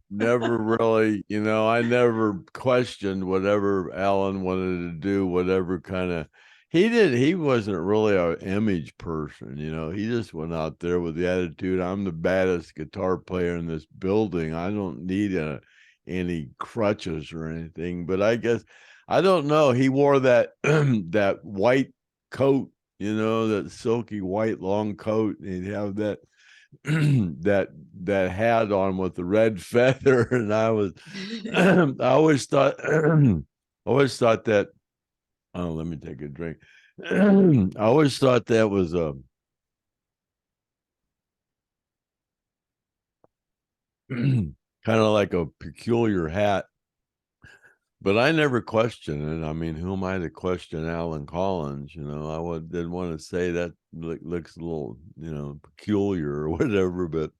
really, you know, I never questioned whatever Alan wanted to do, whatever kind of he wasn't really an image person, you know. He just went out there with the attitude, I'm the baddest guitar player in this building. I don't need any crutches or anything. But I guess I don't know. He wore that that white coat, you know, that silky white long coat, and he'd have that that hat on with the red feather. And I always thought that, oh, let me take a drink. I always thought that was a kind of like a peculiar hat, but I never questioned it. I mean, who am I to question Alan Collins? You know, didn't want to say that looks a little, you know, peculiar or whatever, but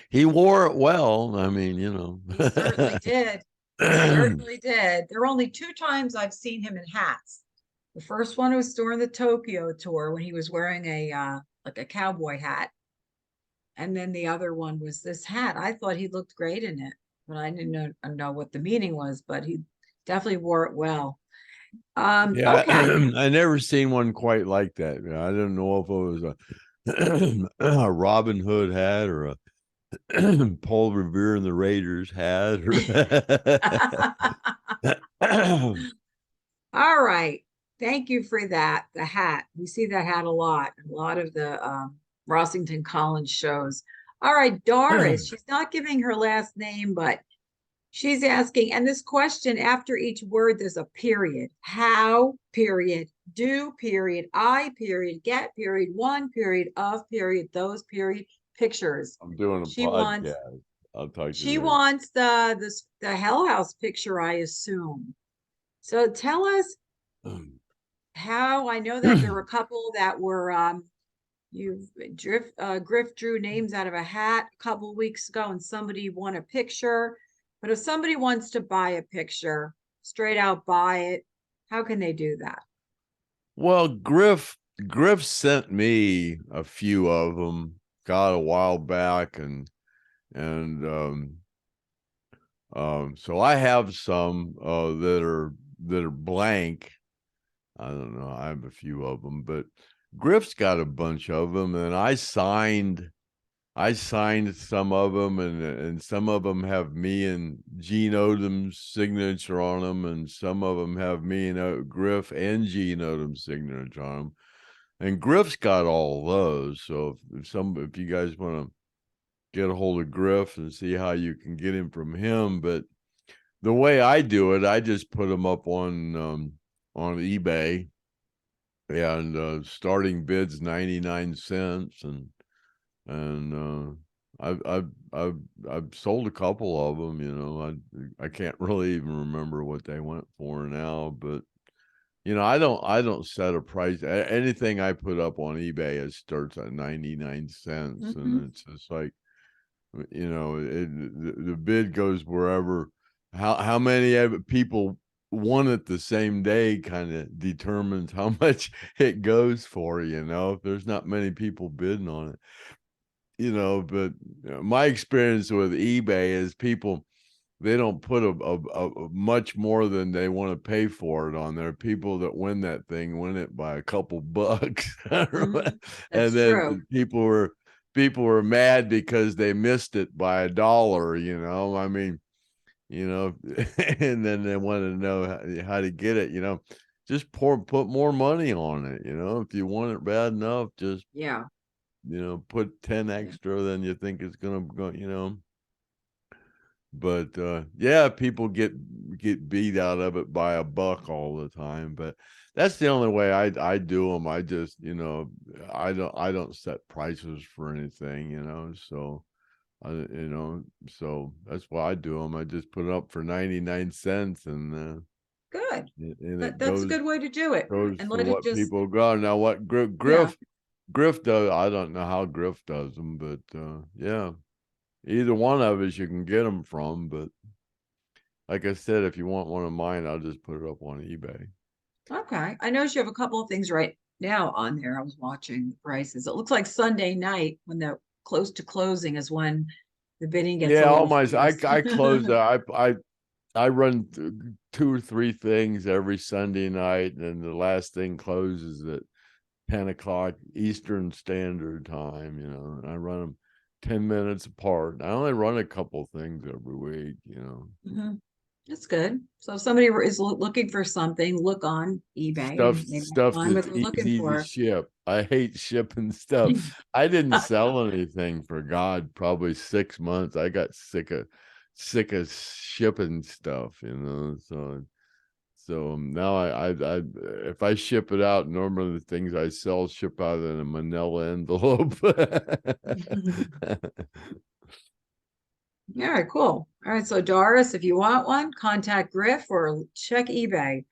he wore it well. I mean, you know. He certainly did. He certainly did. There were only two times I've seen him in hats. The first one was during the Tokyo tour when he was wearing a like a cowboy hat. And then the other one was this hat. I thought he looked great in it, but I didn't know what the meaning was, but he definitely wore it well. Yeah, Okay. I never seen one quite like that. I don't know if it was a Robin Hood hat or a Paul Revere and the Raiders hat. All right. Thank you for that. The hat. We see that hat a lot. A lot of the Rossington Collins shows. All right, Doris. She's not giving her last name, but she's asking, and this question after each word, there's a period. How, period, do, period, I, period, get, period, one, period, of, period, those, period, pictures. I'm doing a She wants podcast. I'll talk to she you wants the Hell House picture, I assume. So tell us later. how. I know that there were a couple that were Griff drew names out of a hat a couple of weeks ago and somebody won a picture. But if somebody wants to buy a picture, straight out buy it, how can they do that? Well, Griff sent me a few of them, got a while back, and so I have some that are blank. I don't know. I have a few of them, but Griff's got a bunch of them, and I signed some of them, and some of them have me and Gene Odom's signature on them, and some of them have me and Griff and Gene Odom's signature on them. And Griff's got all those. So if you guys want to get a hold of Griff and see how you can get him from him, but the way I do it, I just put them up on eBay, and starting bid's 99 cents, and I've sold a couple of them. I can't really even remember what they went for now, but I don't set a price. Anything I put up on eBay, it starts at 99 cents, and it's just like, the bid goes wherever. How many people want it the same day kind of determines how much it goes for. If there's not many people bidding on it, but my experience with eBay is people, they don't put a much more than they want to pay for it on there. People that win that thing win it by a couple bucks. And That's true. then people were mad because they missed it by $1. I mean, and then they want to know how to get it. Just put more money on it. If you want it bad enough, just Yeah. put 10 extra than you think it's gonna go. But yeah, people get beat out of it by a buck all the time. But that's the only way I do them. I just I don't set prices for anything. So so that's why I do them. I just put it up for 99 cents, and Good. it That's a goes good way to do it. And for let it what just, people go. Now what yeah. Griff does, I don't know how Griff does them, but yeah, either one of us you can get them from. But like I said, if you want one of mine, I'll just put it up on eBay. Okay. I noticed you have a couple of things right now on there. I was watching the prices. It looks like Sunday night when they're close to closing is when the bidding gets a Yeah, little almost. I fierce. close. I run 2 or 3 things every Sunday night, and the last thing closes at 10 o'clock Eastern Standard Time. And I run them 10 minutes apart. I only run a couple things every week. Mhm. That's good. So if somebody is looking for something, look on eBay Stuff and maybe stuff find what that's they're looking easy to for. ship. I hate shipping stuff. I didn't sell anything for God probably 6 months. I got sick of shipping stuff. So now I if I ship it out, normally the things I sell ship out in a manila envelope. All right, cool. All right, so Doris, if you want one, contact Griff or check eBay.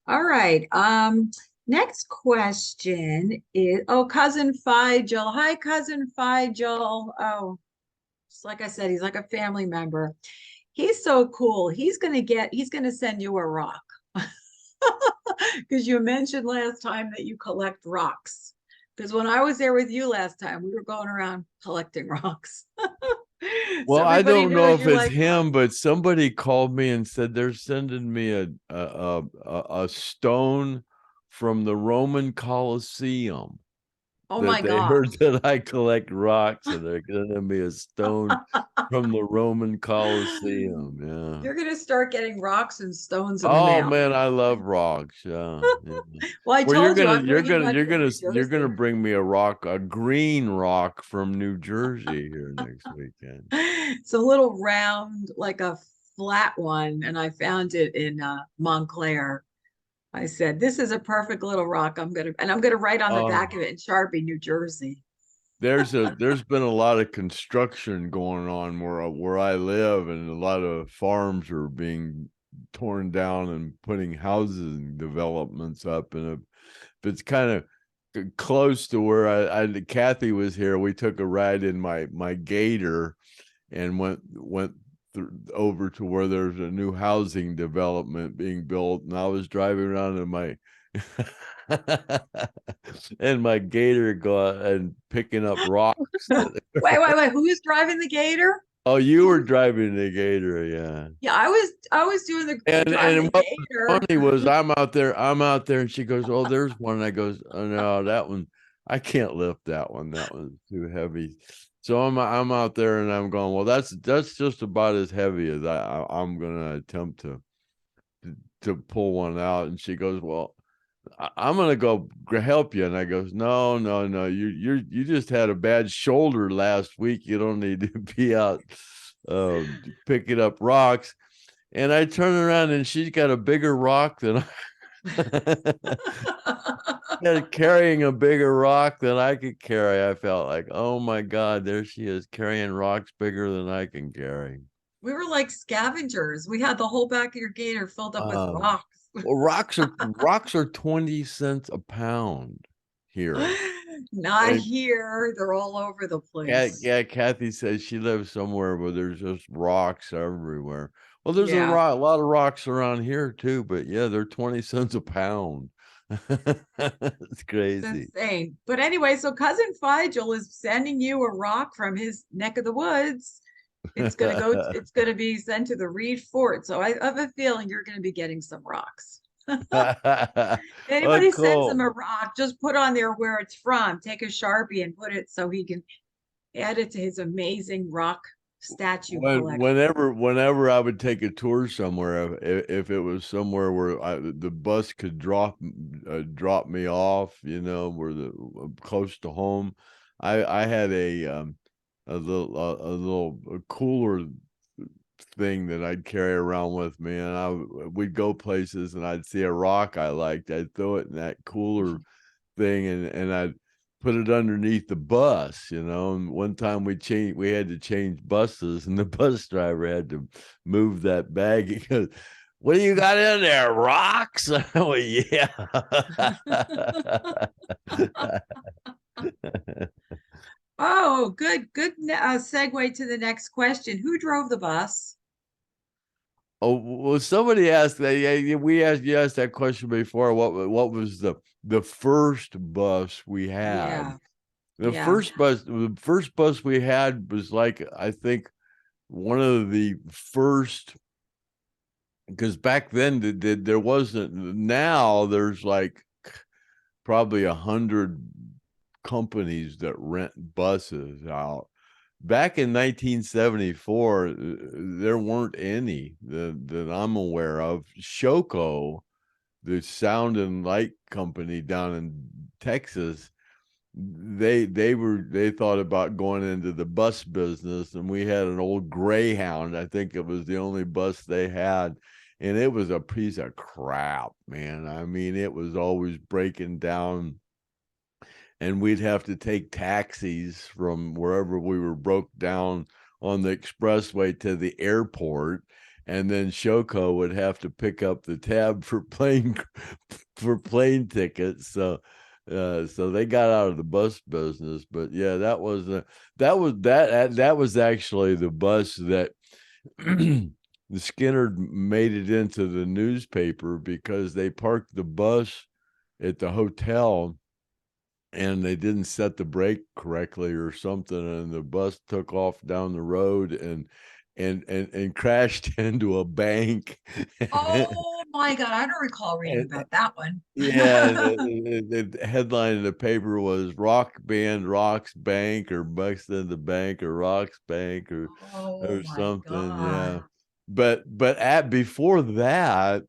All right. Next question is, oh, cousin Figel. Hi, cousin Figel. Oh, just like I said, he's like a family member. He's so cool. He's gonna send you a rock. Because you mentioned last time that you collect rocks. Because when I was there with you last time, we were going around collecting rocks. So Well, I everybody don't know knows if you it's like rocks. him, but somebody called me and said they're sending me a stone from the Roman Colosseum. Oh That my they heard gosh. that I collect rocks, and they're sending me a stone from the Roman Colosseum. Yeah. You're gonna start getting rocks and stones in the Oh mail. man, I love rocks. Yeah, yeah. Well, I Well, you're told you gonna I'm you're bringing gonna one you're from gonna New you're gonna Jersey. bring me a rock, a green rock from New Jersey here next weekend. It's a little round, like a flat one, and I found it in Montclair. I said, "This is a perfect little rock. I'm gonna write on the back Oh, of it in Sharpie, New Jersey." there's been a lot of construction going on where I live, and a lot of farms are being torn down and putting housing developments up. And if it's kind of close to where I Kathy was here, we took a ride in my Gator and went over to where there's a new housing development being built, and I was driving around in my and my Gator and picking up rocks. Wait. Who's driving the Gator? Oh, you were driving the Gator, yeah. Yeah, I was doing the driving And the what was Gator. funny was I'm out there, and she goes, "Oh, there's one." And I goes, "Oh no, that one, I can't lift that one. That one's too heavy." So I'm out there, and I'm going, "Well, that's just about as heavy as I'm gonna attempt to pull one out." And she goes, "Well, I'm gonna go help you." And I goes, "No, you just had a bad shoulder last week. You don't need to be out picking up rocks." And I turn around, and she's got a bigger rock than carrying a bigger rock than I could carry. I felt like, oh my God, there she is carrying rocks bigger than I can carry. We were like scavengers. We had the whole back of your Gator filled up with rocks. Well, rocks are 20 cents a pound here. Not And here. They're all over the place. yeah, Kathy says she lives somewhere where there's just rocks everywhere. Well, there's Yeah, a lot of rocks around here too, but yeah, they're 20 cents a pound. It's it's crazy. insane. But anyway, so cousin Figel is sending you a rock from his neck of the woods. It's gonna be sent to the Reed Fort. So I have a feeling you're gonna be getting some rocks. Oh, Anybody sends him cool. a rock, just put on there where it's from. Take a Sharpie and put it so he can add it to his amazing rock statue collection. Whenever I would take a tour somewhere, if it was somewhere where the bus could drop me off, where the close to home, I had a cooler thing that I'd carry around with me, and we'd go places, and I'd see a rock I liked, I'd throw it in that cooler thing, and I'd put it underneath the bus, and one time we had to change buses, and the bus driver had to move that bag. He goes, "What do you got in there, rocks?" Oh yeah. Oh, good segue to the next question. Who drove the bus? Oh, well, somebody asked that. Yeah, you asked that question before. What was the first bus we had? Yeah, The yeah, first bus we had was, like, I think, one of the first, because back then there wasn't. Now there's like probably 100 companies that rent buses out. Back in 1974, there weren't any that I'm aware of. Shoko, the sound and light company down in Texas, they thought about going into the bus business, and we had an old Greyhound. I think it was the only bus they had, and it was a piece of crap, man. I mean, it was always breaking down, and we'd have to take taxis from wherever we were broke down on the expressway to the airport, and then Shoko would have to pick up the tab for plane tickets. So they got out of the bus business. But yeah, that was actually the bus that the Skynyrd made it into the newspaper, because they parked the bus at the hotel, and they didn't set the brake correctly or something, and the bus took off down the road and crashed into a bank. Oh my God, I don't recall reading And about that one. yeah, the headline in the paper was "Rock Band Rocks Bank" or "Bucks in the Bank" or "Rocks Bank" Oh or my something. Yeah, God. but at before that,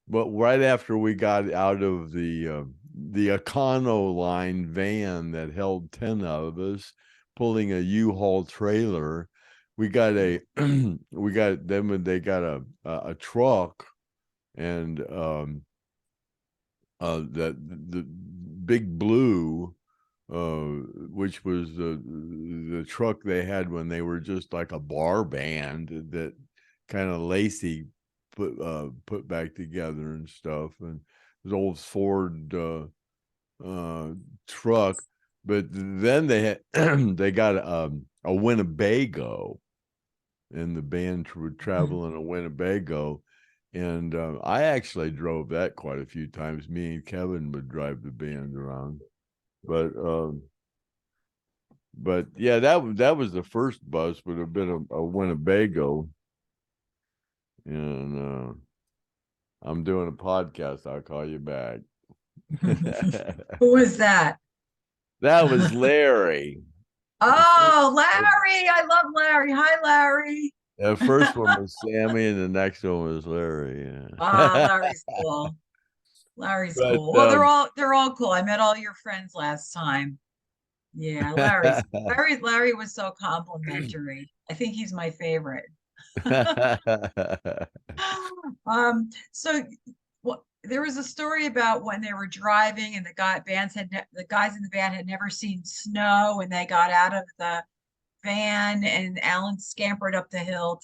but right after we got out of the Econo line van that held 10 of us, pulling a U-Haul trailer, we got a we got them when they got a truck, and that the Big Blue, which was the truck they had when they were just like a bar band that kind of Lacey put back together and stuff, and this old Ford truck. But then they had they got a Winnebago, and the band would travel in a Winnebago. And I actually drove that quite a few times. Me and Kevin would drive the band around. But yeah, that was the first bus, would have been a Winnebago. And I'm doing a podcast. I'll call you back. Who was that? That was Larry. Oh, Larry. I love Larry. Hi, Larry. The first one was Sammy, and the next one was Larry. Ah, Yeah. Larry's cool. Larry's But cool. Well, they're all cool. I met all your friends last time. Yeah, Larry was so complimentary. I think he's my favorite. So what there was a story about when they were driving and the guys in the van had never seen snow, and they got out of the van and Alan scampered up the hill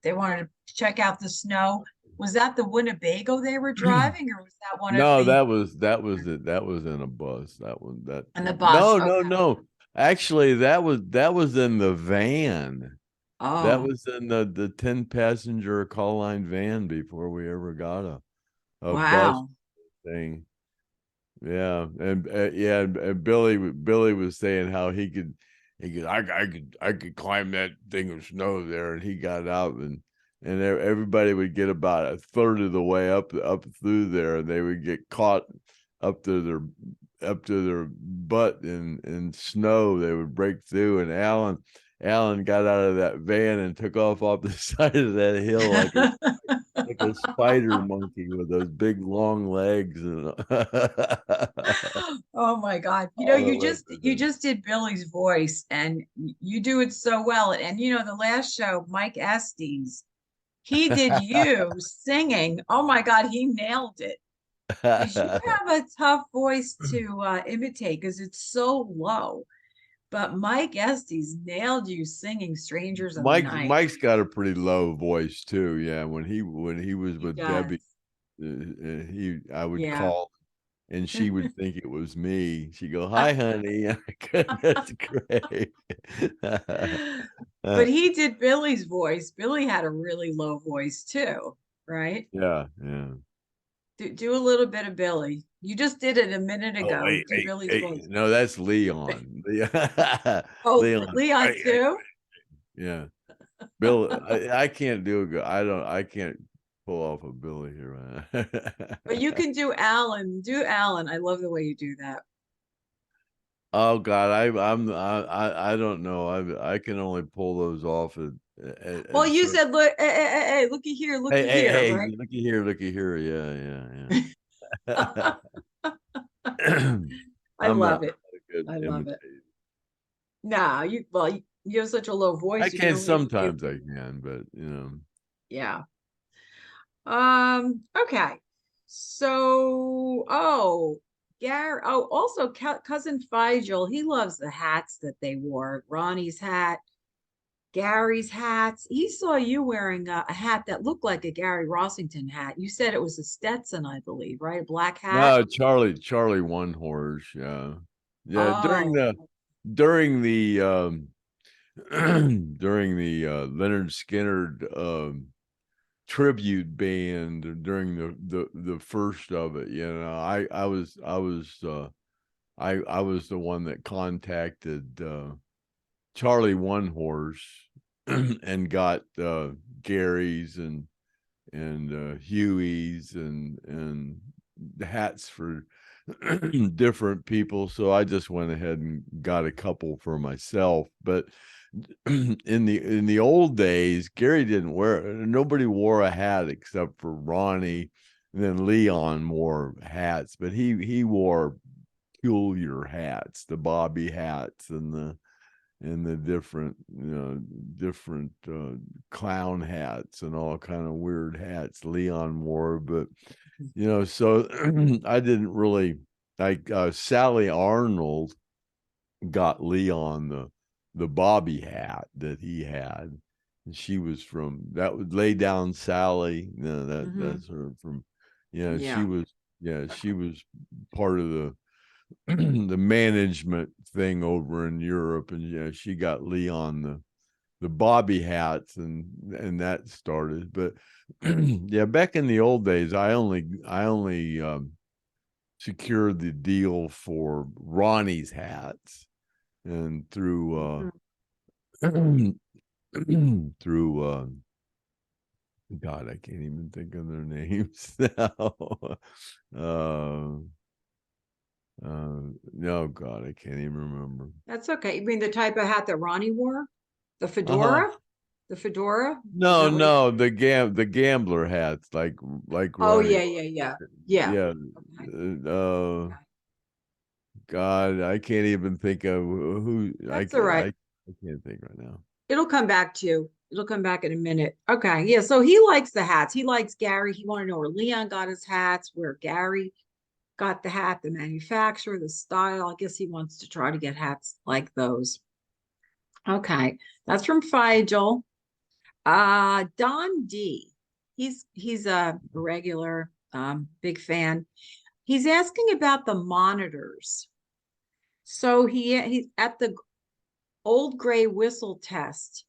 they wanted to check out the snow. Was that the Winnebago they were driving, or was that one of No, the that was it. That was in a bus. That one that in the bus? no, no, Okay. no. Actually, that was in the van. That Oh, was in the 10 passenger call line van before we ever got a bus wow. thing. Yeah, and yeah, and Billy was saying how I could climb that thing of snow there, and he got out, and everybody would get about a third of the way up through there, and they would get caught up to their butt in snow. They would break through, and Alan got out of that van and took off the side of that hill like a spider monkey with those big long legs and Oh my God. all the You way just to you just did Billy's voice, and you do it so well. And the last show, Mike Estes, he did you singing. Oh my God, he nailed it. Because you have a tough voice to imitate because it's so low. But Mike Estes nailed you singing Strangers in the Night. Mike's got a pretty low voice too. Yeah, when he was He with does. Debbie, I would Yeah. call, and she would think it was me. She'd go, "Hi, honey." That's great. But he did Billy's voice. Billy had a really low voice too, right? Yeah, yeah. Do a little bit of Billy. You just did it a minute Oh, ago. Do Billy's hey, voice. no, that's Leon. Oh, Leon. Leon too? Yeah. Bill, I can't do a good. I can't pull off a Billy here. But you can do Alan. Do Alan. I love the way you do that. Oh God, I don't know. I can only pull those off Well, at you certain. said, look, hey, Hey, looky hey, here, hey! right? Looky here. Yeah, yeah, yeah. I I'm love it. a good I love it. imitator. No, you have such a low I voice. You can can only sometimes I can, but yeah. Okay. So, Gary, also cousin Figel, he loves the hats that they wore. Ronnie's hat, Gary's hats. He saw you wearing a hat that looked like a Gary Rossington hat. You said it was a Stetson, I believe, right? A black hat. no, Charlie One Horse, yeah, yeah. Oh, During the during the Lynyrd Skynyrd tribute band during the first of it, I was I was the one that contacted Charlie One Horse and got Gary's and Huey's and hats for different people. So I just went ahead and got a couple for myself. But in the old days, Gary didn't wear, nobody wore a hat except for Ronnie, and then Leon wore hats, but he wore peculiar hats, the bobby hats and the different different clown hats and all kind of weird hats Leon wore. But so I didn't really like Sally Arnold got Leon the bobby hat that he had, and she was from, that would Lay Down Sally, that's her from, she Yeah. was, she was part of the the management thing over in Europe, and she got Leon the bobby hats, and that started. But yeah, back in the old days, I only secured the deal for Ronnie's hats, and through through God, I can't even think of their names now. uh no, God, I can't even remember. That's okay. You mean the type of hat that Ronnie wore? The Uh-huh. fedora? The fedora? Is No, that what you? no, the gambler hats, like Oh, Ronnie. yeah, yeah, yeah. Yeah. Yeah. Okay. God, I can't even think of who. That's all right. I can't think right now. It'll come back to you. It'll come back in a minute. Okay. Yeah. So he likes the hats. He likes Gary. He wanted to know where Leon got his hats, where Gary got the hat, the manufacturer, the style. I guess he wants to try to get hats like those. Okay. That's from Figel. Don D. He's a regular, big fan. He's asking about the monitors. So he's at the old gray whistle test.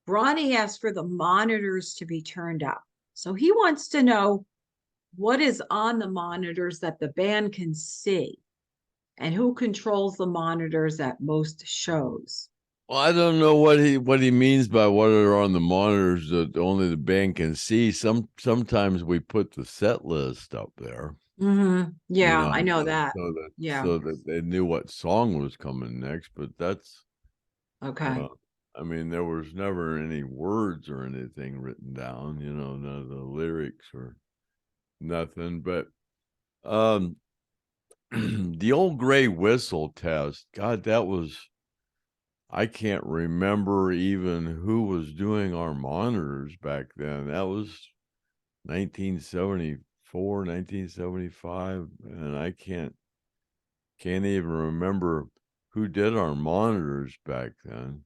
Ronnie asked for the monitors to be turned up. So he wants to know what is on the monitors that the band can see and who controls the monitors at most shows. Well, I don't know what he means by what are on the monitors that only the band can see. Sometimes we put the set list up there, Yeah, I know that. Yeah. so that they knew what song was coming next. But that's Okay. I mean, there was never any words or anything written down. None of the lyrics or nothing. But the old gray whistle test, God, that was, I can't remember even who was doing our monitors back then. That was 1974, 1975, and I can't even remember who did our monitors back then.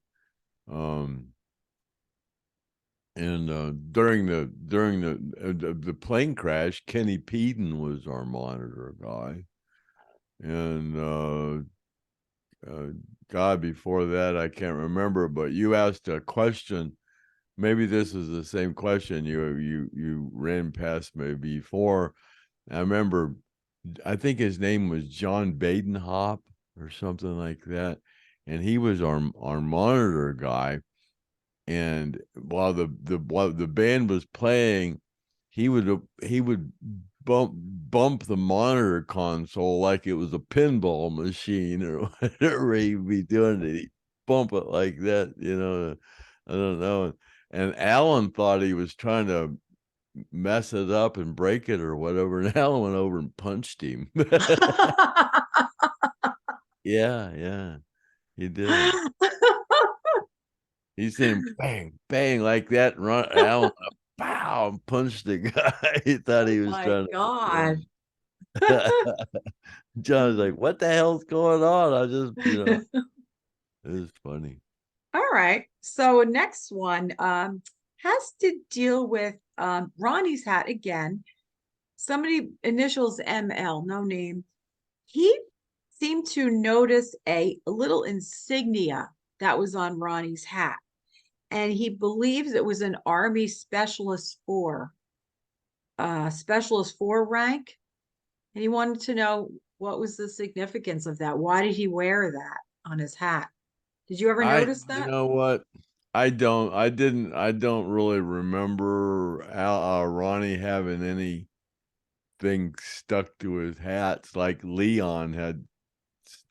And during the plane crash, Kenny Peden was our monitor guy, and God, before that, I can't remember. But you asked a question. Maybe this is the same question you ran past me before. I remember, I think his name was John Badenhop or something like that, and he was our monitor guy. And while the band was playing, he would bump the monitor console like it was a pinball machine or whatever he'd be doing. He'd bump it like that, I don't know. And Alan thought he was trying to mess it up and break it or whatever. And Alan went over and punched him. Yeah, he did. He seen him bang, bang like that, and run Alan, pow, and punched the guy. He thought he Oh was my trying God. to. John's like, "What the hell's going on?" I just, it was funny. All right. So next one has to deal with Ronnie's hat again. Somebody initials ML, no name. He seemed to notice a little insignia that was on Ronnie's hat. And he believes it was an Army Specialist 4 rank. And he wanted to know What was the significance of that? Why did he wear that on his hat? Did you ever I, notice you that? know what? I don't really remember Ronnie having anything stuck to his hats like Leon had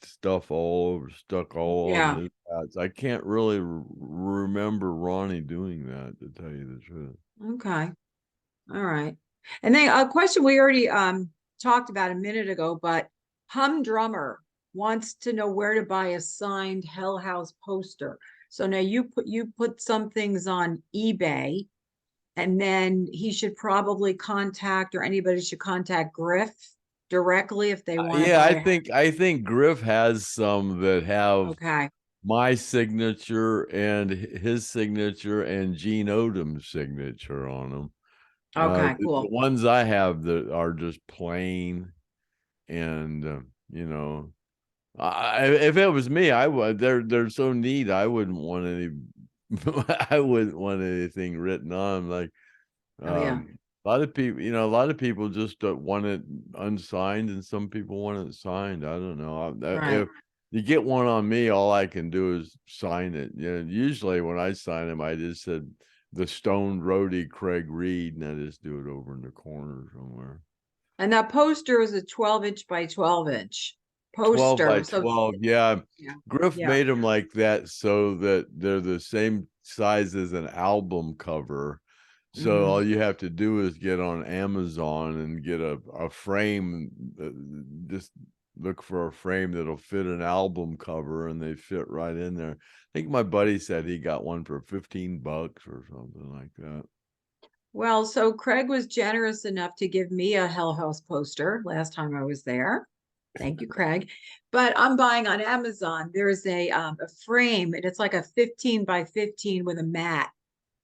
stuff stuck all on Yeah. his hats. I can't really remember Ronnie doing that, to tell you the truth. Okay. All right. And then a question we already talked about a minute ago, but Humdrummer wants to know where to buy a signed Hell House poster. So now you put some things on eBay, and then he should probably contact, or anybody should contact Griff directly if they want to Yeah, buy a. I think Griff has some that have Okay. my signature and his signature and Gene Odom's signature on them. Okay, The cool. ones I have that are just plain, and you know, if it was me, I would. They're so neat. I wouldn't want any. I wouldn't want anything written on 'em. Like Oh yeah. a lot of people, a lot of people just want it unsigned, and some people want it signed. I don't know. Right. If you get one on me, all I can do is sign it. Usually when I sign them, I just said the Stone Roadie Craig Reed, and I just do it over in the corner somewhere. And that poster is a 12-inch by 12-inch 12 by poster. So 12. Yeah. yeah. Griff Yeah. made them like that so that they're the same size as an album cover. So all Mhm. you have to do is get on Amazon and get a frame. Just look for a frame that'll fit an album cover, and they fit right in there. I think my buddy said he got one for $15 or something like that. Well, so Craig was generous enough to give me a Hell House poster last time I was there. Thank you, Craig. But I'm buying on Amazon. There's a frame, and it's like a 15 by 15 with a mat.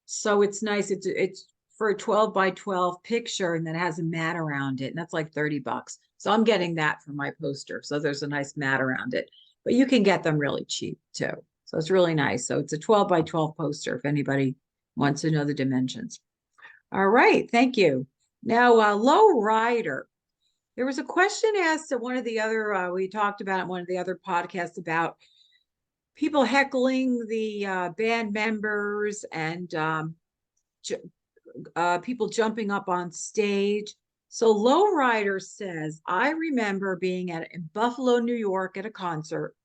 So it's nice. It's for a 12 by 12 picture, and then it has a mat around it, and that's like $30. So I'm getting that for my poster. So there's a nice mat around it. But you can get them really cheap too. So it's really nice. So it's a 12 by 12 poster if anybody wants to know the dimensions. All right, thank you. Now, low rider. There was a question asked at one of the other, we talked about it in one of the other podcasts about people heckling the band members and people jumping up on stage. So Lowrider says, I remember being in Buffalo, New York at a concert,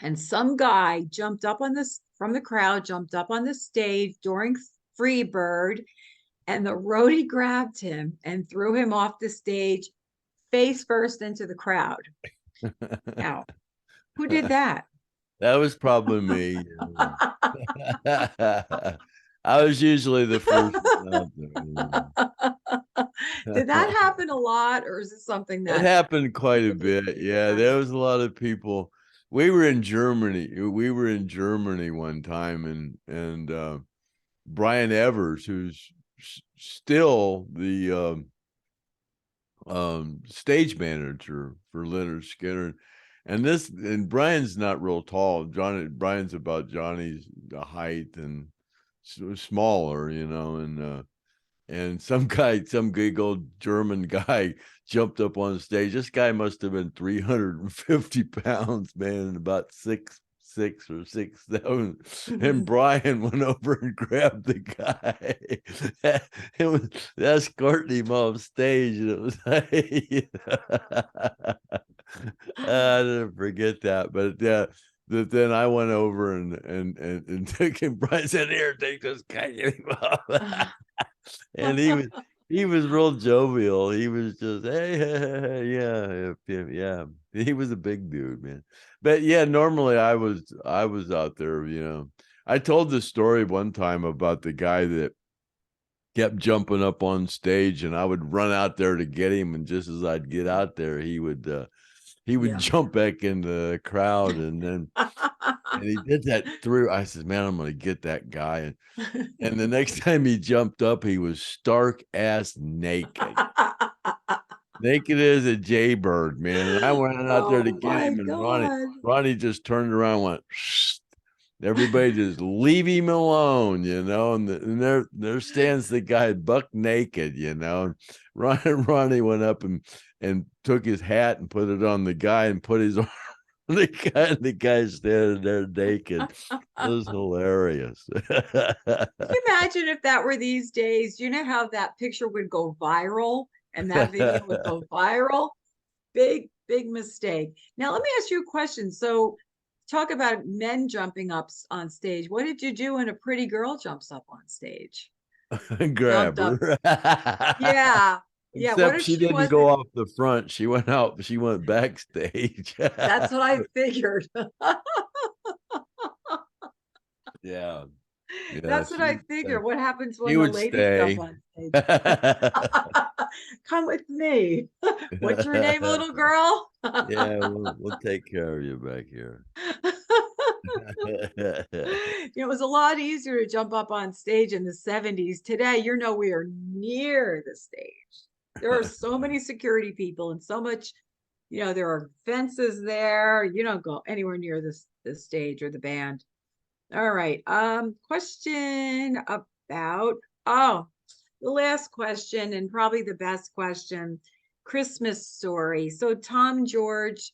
and some guy jumped up on this from the crowd, jumped up on the stage during Freebird, and the roadie grabbed him and threw him off the stage face first into the crowd. Now, who did that? That was probably me. I was usually the first one out Did that there. happen a lot, or is it something It that happened quite a people do? bit. Yeah, Yeah. there was a lot of people. We were in Germany. We were in Germany one time, and Brian Evers, who's still the stage manager for Lynyrd Skynyrd, and Brian's not real tall. Brian's about Johnny's height and smaller, and some big old German guy jumped up on stage. This guy must have been 350 pounds, man, and about 6'6" or 6'7". And Brian went over and grabbed the guy. It was escorting him off stage, and it was like, I didn't forget that. But yeah, then I went over and took him. Brian said, "Here, take this guy, get him off." And he was real jovial. He was just, hey, yeah. He was a big dude, man. But yeah, normally I was out there. I told this story one time about the guy that kept jumping up on stage, and I would run out there to get him, and just as I'd get out there, he would Yeah. jump back in the crowd, and he did that through. I said, man, I'm gonna get that guy. And the next time he jumped up, he was stark ass naked. Naked as a jaybird, man. And I went out there to Oh get my him, and God. Ronnie just turned around and went, shh. everybody just leave him alone, you know. And there stands the guy buck naked, you know. Ronnie went up and took his hat and put it on the guy and put his arm on the guy standing there naked. It was hilarious. Can you imagine if that were these days? You know how that picture would go viral and that video would go viral? Big, big mistake. Now, let me ask you a question. So, talk about men jumping up on stage. What did you do when a pretty girl jumps up on stage? Grab Jumped up. her. Yeah. Yeah. What Except if she she didn't go wasn't? off the front. She went out, she went backstage. That's what I figured. Yeah. Yeah. That's what I figured. What happens He when the would ladies jump stay. on stage? Come with me. What's your name, little girl? Yeah, we'll take care of you back here. It was a lot easier to jump up on stage in the 70s. Today, you're nowhere near the stage. There are so many security people and so much, there are fences there. You don't go anywhere near the stage or the band. All right. Question about, oh, the last question and probably the best question, Christmas story. So Tom George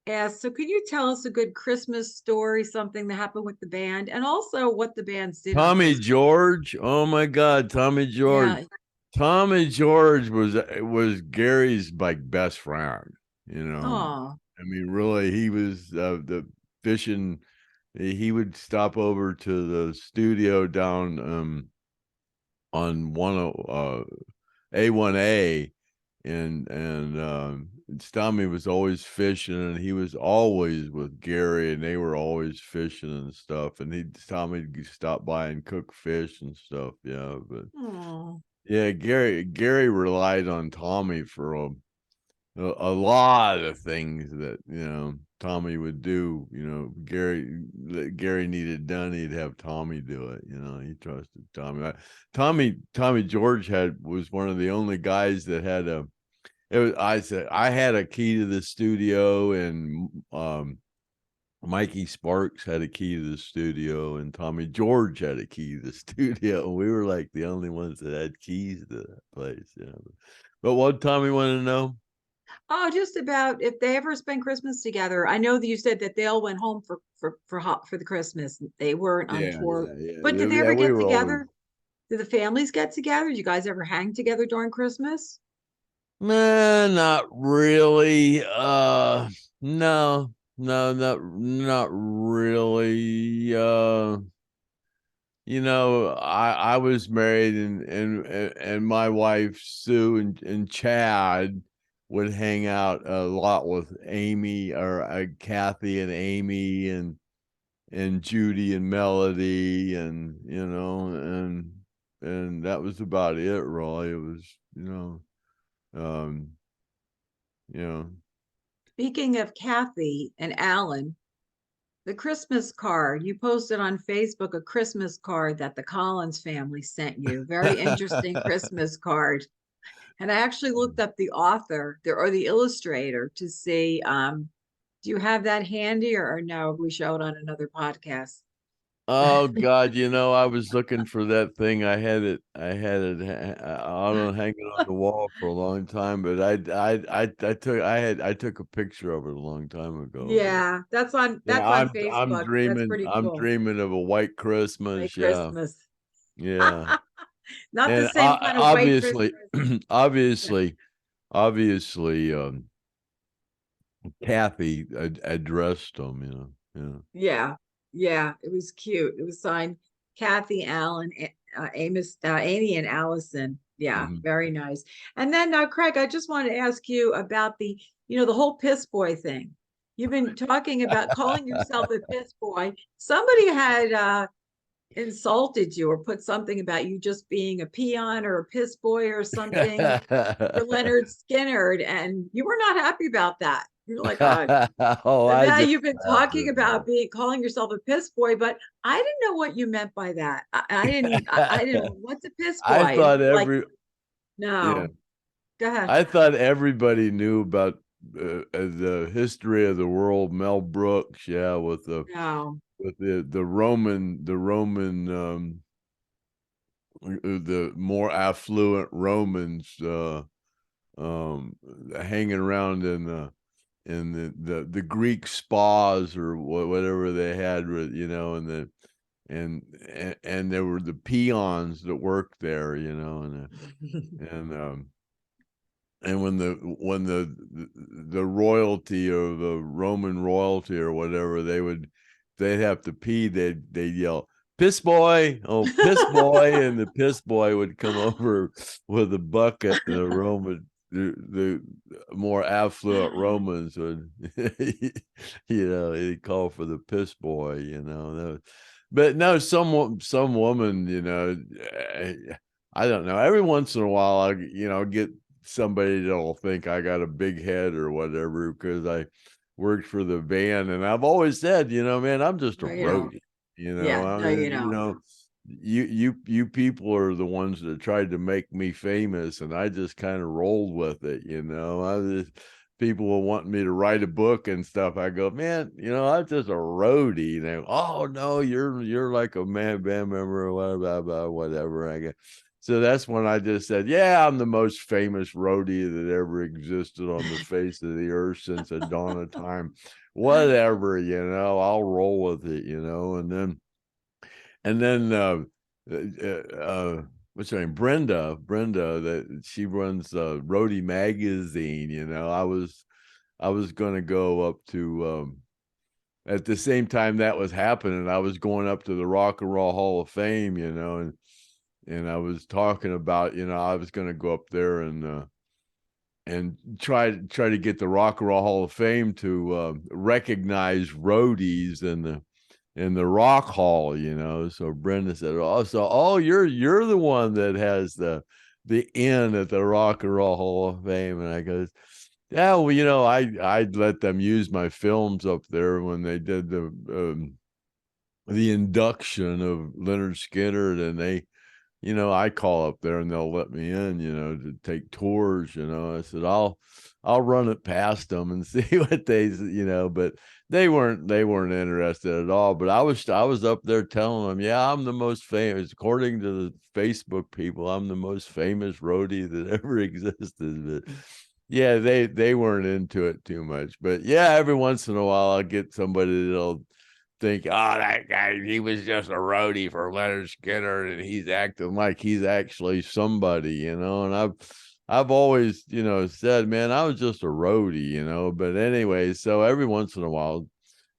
asked, so can you tell us a good Christmas story, something that happened with the band, and also what the bands did on Tommy Christmas? George. Oh my God, Tommy George. Yeah. Tommy George was Gary's like best friend, you know. Oh, I mean, really, he was the fishing. He would stop over to the studio down on A1A, and Tommy was always fishing, and he was always with Gary, and they were always fishing and stuff. And Tommy stop by and cook fish and stuff. Yeah, but oh. yeah, Gary relied on Tommy for a lot of things that Tommy would do. Gary needed done, he'd have Tommy do it. He trusted Tommy. Tommy George was one of the only guys that had I had a key to the studio, and Mikey Sparks had a key to the studio, and Tommy George had a key to the studio, and we were like the only ones that had keys to that place. But what Tommy wanted to know? Oh, just about if they ever spend Christmas together. I know that you said that they all went home for the Christmas. They weren't on tour. But did they ever We get were always. together? Did the families get together? Did you guys ever hang together during Christmas? Man, not really. No, not really. I was married, and my wife Sue and Chad would hang out a lot with Amy, or Kathy and Amy, and Judy and Melody, and that was about it, really. It was, um, you know. Speaking of Kathy and Alan, the Christmas card, you posted on Facebook a Christmas card that the Collins family sent you. Very interesting Christmas card. And I actually looked up the author or the illustrator to see, do you have that handy or no? We show it on another podcast. Oh God, I was looking for that thing. I had it on hanging on the wall for a long time, but I took a picture of it a long time ago. But Yeah, that's on I'm Facebook. That's dreaming pretty I'm cool. dreaming of a white White Christmas. Yeah. Christmas. Yeah. Not the And same kind of white obviously Christmas. obviously Kathy addressed them. Yeah, yeah, it was cute. It was signed Kathy Allen, Amy, and Allison. Yeah, Mhm. very nice. And then, Craig, I just wanted to ask you about the whole piss boy thing. You've been talking about calling yourself a piss boy. Somebody had insulted you or put something about you just being a peon or a piss boy or something for Lynyrd Skynyrd, and you were not happy about that. You're like, oh, Oh, and I now just you've been laughed talking at about that. calling yourself a piss boy, but I didn't know what you meant by that. I didn't know what's a piss I boy. Is thought it like yeah, no? Go ahead. I thought everybody knew about the history of the world, Mel Brooks, yeah, with No. the Roman the more affluent Romans hanging around in the Greek spas or whatever they had, you know, and there were the peons that worked there, you know, and when the royalty or the Roman royalty or whatever, they'd have to pee, they'd yell, "Piss boy, oh piss boy," and the piss boy would come over with a bucket. The more affluent Romans would, you know, he'd call for the piss boy, you know. But no, some woman, you know, I don't know. Every once in a while, I get somebody that'll think I got a big head or whatever because I worked for the band, and I've always said, you know, man, I'm just a No, you don't. roadie. You know, Yeah, I no, you mean, you don't. know, you people are the ones that tried to make me famous, and I just kind of rolled with it. You know, people will want me to write a book and stuff. I go, man, you know, I'm just a roadie. And they go, oh no, you're like a band member or whatever, whatever. I go. So that's when I just said, yeah, I'm the most famous roadie that ever existed on the face of the earth since the dawn of time. Whatever, you know, I'll roll with it, you know. And then what's her name? Brenda, that she runs Roadie magazine, you know. I was gonna go up to at the same time that was happening, I was going up to the Rock and Roll Hall of Fame, you know, and I was talking about, you know, I was gonna go up there and try to get the Rock and Roll Hall of Fame to recognize roadies in the Rock Hall, you know. So Brenda said, "Oh, you're the one that has the inn at the Rock and Roll Hall of Fame." And I goes, "Yeah, well, you know, I'd let them use my films up there when they did the induction of Lynyrd Skynyrd, and they." You know, I call up there and they'll let me in, you know, to take tours, you know. I said, I'll run it past them and see what they, you know, but they weren't interested at all. But I was up there telling them, yeah, I'm the most famous, according to the Facebook people, I'm the most famous roadie that ever existed. But yeah, they weren't into it too much. But yeah, every once in a while I'll get somebody that'll think, oh, that guy, he was just a roadie for Lynyrd Skynyrd, and he's acting like he's actually somebody, you know. And I've always, you know, said, man, I was just a roadie, you know. But anyway, so every once in a while,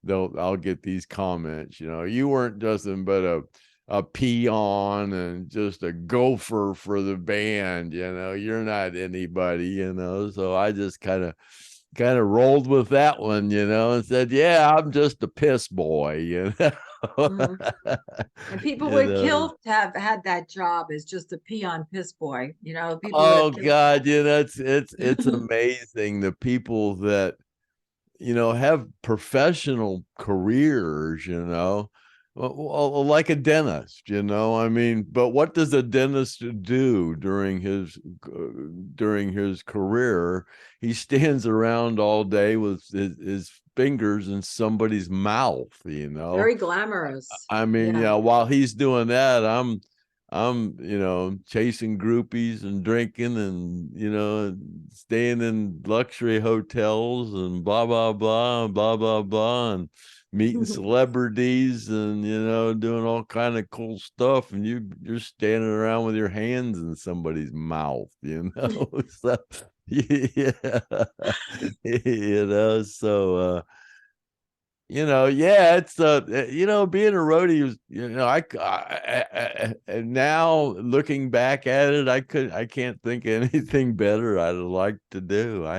I'll get these comments, you know, you weren't just but a peon and just a gopher for the band, you know, you're not anybody, you know. So I just kind of rolled with that one, you know, and said, yeah, I'm just a piss boy, you know. And people You would know. kill to have had that job as just a peon piss boy. You know, people would Oh have killed God, you know, it's that. amazing the people that, you know, have professional careers, you know, like a dentist, you know. I mean, but what does a dentist do during his career? He stands around all day with his fingers in somebody's mouth, you know. Very glamorous. I mean, Yeah. yeah, while he's doing that, you know, chasing groupies and drinking and, you know, staying in luxury hotels and blah, blah, blah, and blah, blah, blah, and meeting celebrities and, you know, doing all kind of cool stuff. And you're standing around with your hands in somebody's mouth, you know? So, yeah, you know, so, you know, yeah, it's you know, being a roadie was, you know, and now looking back at it, I can't think of anything better I'd have liked to do. I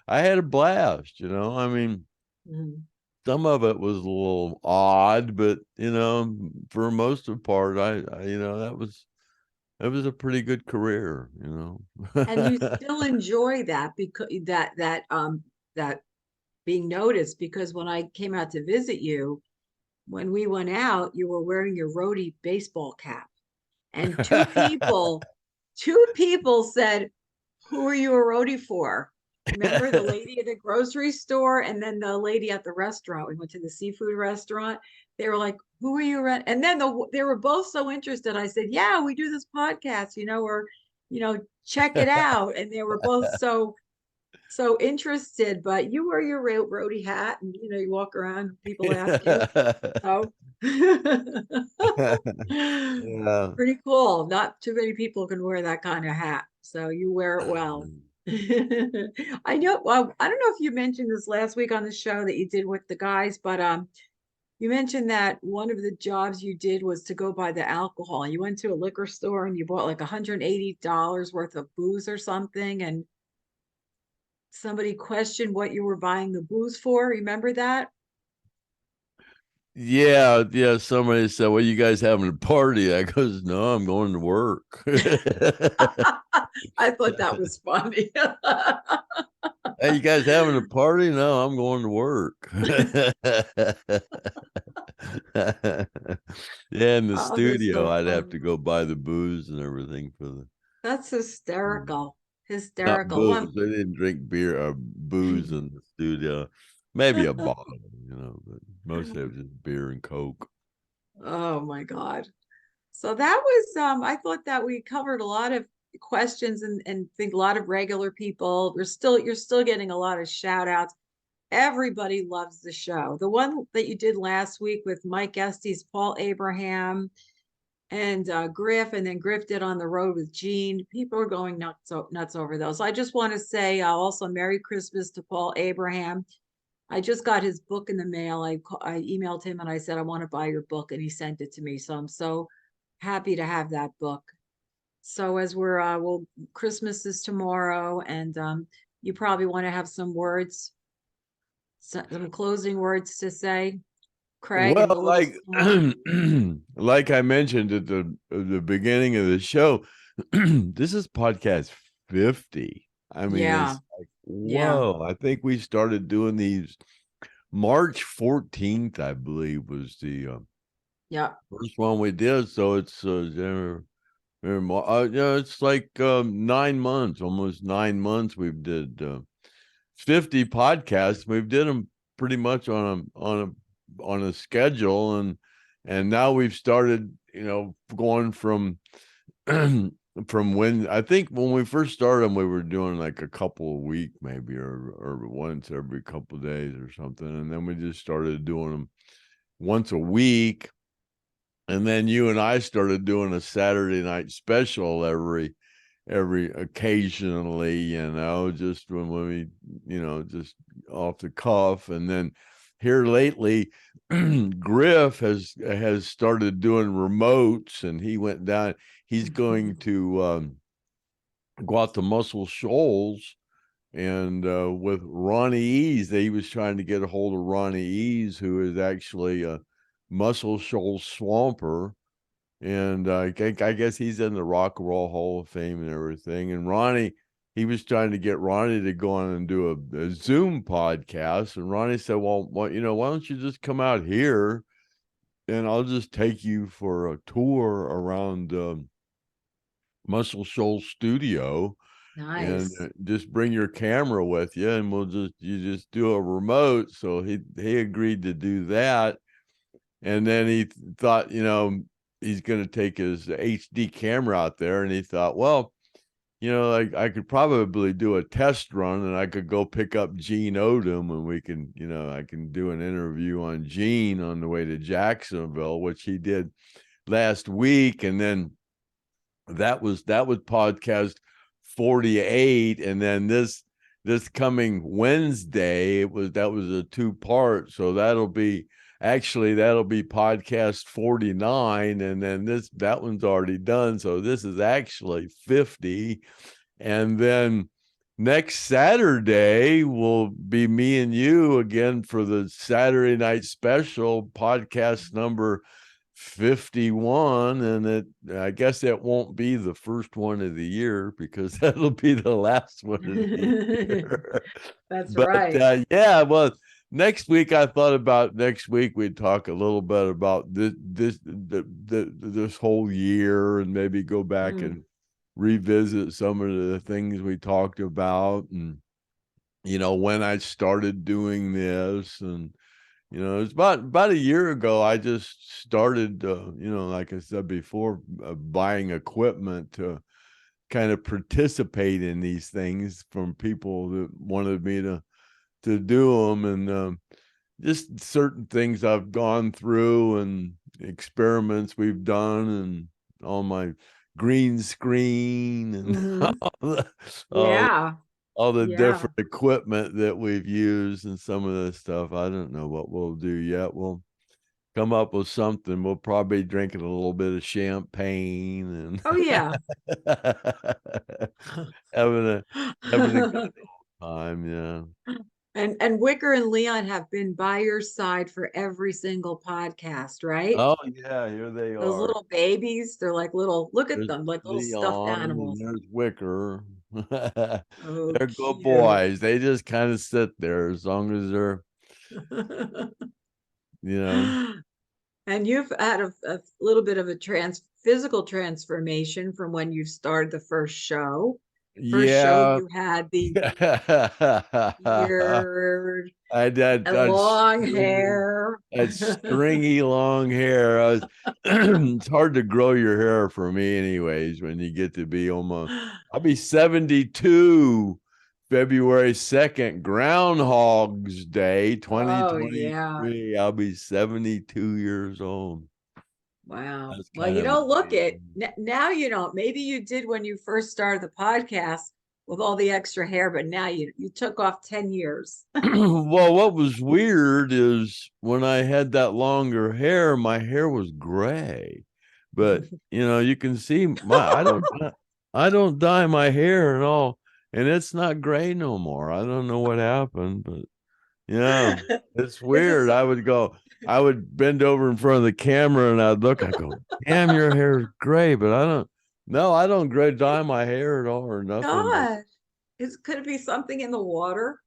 had a blast, you know. I mean, Mhm. some of it was a little odd, but you know, for most of the part, you know, that was a pretty good career, you And you know. still enjoy that because that being noticed, because when I came out to visit you, when we went out, you were wearing your roadie baseball cap. And two people said, who are you a roadie for? Remember the lady at the grocery store and then the lady at the restaurant? We went to the seafood restaurant. They were like, "Who are you?" And then they were both so interested. I said, "Yeah, we do this podcast, or check it out." And they were both so interested. But you wear your roadie hat, and you walk around. People ask you. So Yeah. pretty cool. Not too many people can wear that kind of hat. So you wear it well. I know. Well, I don't know if you mentioned this last week on the show that you did with the guys, but you mentioned that one of the jobs you did was to go buy the alcohol. You went to a liquor store and you bought like $180 worth of booze or something, and somebody questioned what you were buying the booze for. Remember that? Yeah. Somebody said, "Well, you guys having a party?" I goes, "No, I'm going to work." I thought that was funny. Hey, you guys having a party? No, I'm going to work. Yeah, in the Oh, that's studio, so I'd have funny. to go buy the booze and everything for the That's hysterical. not Hysterical. booze. They didn't drink beer or booze in the studio. Maybe a bottle, but mostly it was just beer and Coke. Oh my God. So that was I thought that we covered a lot of questions and think a lot of regular people. You're still getting a lot of shout outs. Everybody loves the show. The one that you did last week with Mike Estes, Paul Abraham, and Griff, and then Griff did On the Road with Gene. People are going nuts over those. I just want to say also Merry Christmas to Paul Abraham. I just got his book in the mail. I emailed him and I said, "I want to buy your book," and he sent it to me. So I'm so happy to have that book. So as Christmas is tomorrow, and you probably want to have some closing words to say, Craig, Well, and the little like song. like I mentioned at the beginning of the show, this is podcast 50. I mean, Yeah, it's like, yeah, whoa. I think we started doing these March 14th, I believe, was the yeah. first one we did. So it's it's like 9 months, almost 9 months. We've did 50 podcasts. We've did them pretty much on a schedule, and now we've started, going from from when I think when we first started them, we were doing like a couple a week, maybe, or once every couple of days or something, and then we just started doing them once a week. And then you and I started doing a Saturday night special every occasionally, just when we, just off the cuff. And then here lately, Griff has started doing remotes, and he went down. He's going to go out to Muscle Shoals, and with Ronnie Ease, he was trying to get a hold of Ronnie Ease, who is actually a Muscle Shoals swamper, and I guess he's in the Rock and Roll Hall of Fame and everything. And Ronnie, he was trying to get Ronnie to go on and do a Zoom podcast, and Ronnie said, "Well, why don't you just come out here, and I'll just take you for a tour around Muscle Shoals Studio, and Nice. just bring your camera with you, and you just do a remote." So he agreed to do that, and then he thought, he's going to take his HD camera out there, and he thought, well, like I could probably do a test run, and I could go pick up Gene Odom, and we can, I can do an interview on Gene on the way to Jacksonville, which he did last week. And then that was podcast 48, and then this coming Wednesday, that was a 2-part, so that'll be podcast 49, and then that one's already done, so this is actually 50. And then next Saturday will be me and you again for the Saturday night special, podcast number 51. And I guess that won't be the first one of the year, because that'll be the last one of the year. That's But right. yeah, well, next week we'd talk a little bit about this whole year, and maybe go back Mm. and revisit some of the things we talked about, and when I started doing this. And it's about a year ago I just started, like I said before, buying equipment to kind of participate in these things from people that wanted me to do them. And just certain things I've gone through and experiments we've done, and all my green screen and Mhm. all the, all, Yeah. all the Yeah. different equipment that we've used, and some of this stuff. I don't know what we'll do yet. We'll come up with something. We'll probably drink a little bit of champagne Oh, and yeah. having a good time. Yeah. And Wicker and Leon have been by your side for every single podcast, right? Oh yeah, here they Those are. little babies, they're like little, look at There's them, like little stuffed Leon and animals. there's Wicker. Oh, They're good cute. boys. They just kind of sit there as long as they're, you know. And you've had a little bit of a physical transformation from when you started the first show. First show Yeah. you had the I beard that and long hair. that stringy long hair. It's hard to grow your hair for me anyways when you get to be almost, I'll be 72 February 2nd, Groundhog's Day Oh, yeah. 2023. I'll be 72 years old. Wow. That's Well, kind you of don't look it. amazing. Now you don't. Maybe you did when you first started the podcast with all the extra hair, but now you took off 10 years. Well, what was weird is when I had that longer hair, my hair was gray. But you can see I don't dye my hair at all, and it's not gray no more. I don't know what happened, but yeah, it's Is weird. I would bend over in front of the camera and I go, damn, your hair is gray, but I don't gray dye my hair at all or nothing. But God, could it be something in the water?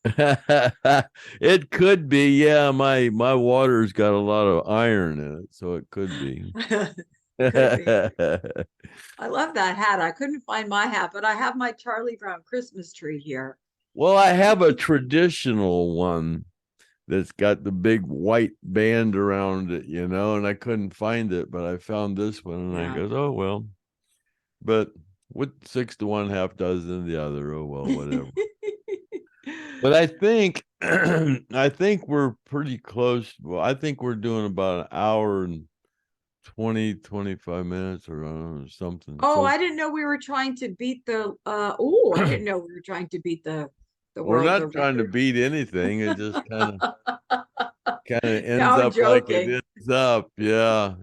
it could be, yeah. My water's got a lot of iron in it, so it could be. Could be. I love that hat. I couldn't find my hat, but I have my Charlie Brown Christmas tree here. Well, I have a traditional one that's got the big white band around it, and I couldn't find it, but I found this one, and I Yeah. goes, oh well. But with 6 to 1, half dozen the other, oh well, whatever. But I think I think we're pretty close. Well, I think we're doing about an hour and 25 minutes or something. Oh, So I didn't know we were trying to beat the I didn't know we were trying to beat the we're world the not trying to record. beat anything. It just kind of No, ends I'm up like it joking. ends up. Yeah.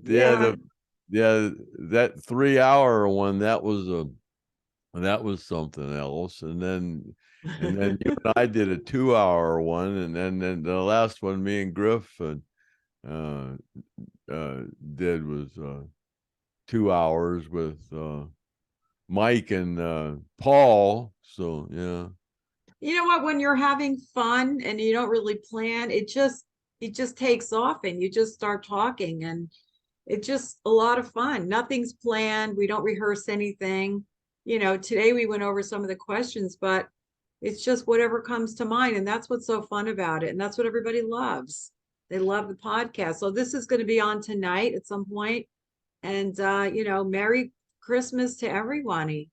Yeah. That 3 hour one, that was something else. And then you and I did a 2 hour one, and then the last one me and Griff uh, did was 2 hours with Mike and Paul. So yeah. You know what? When you're having fun and you don't really plan, it just takes off and you just start talking and it's just a lot of fun. Nothing's planned. We don't rehearse anything. Today we went over some of the questions, but it's just whatever comes to mind. And that's what's so fun about it. And that's what everybody loves. They love the podcast. So this is going to be on tonight at some point. And Merry Christmas to everybody.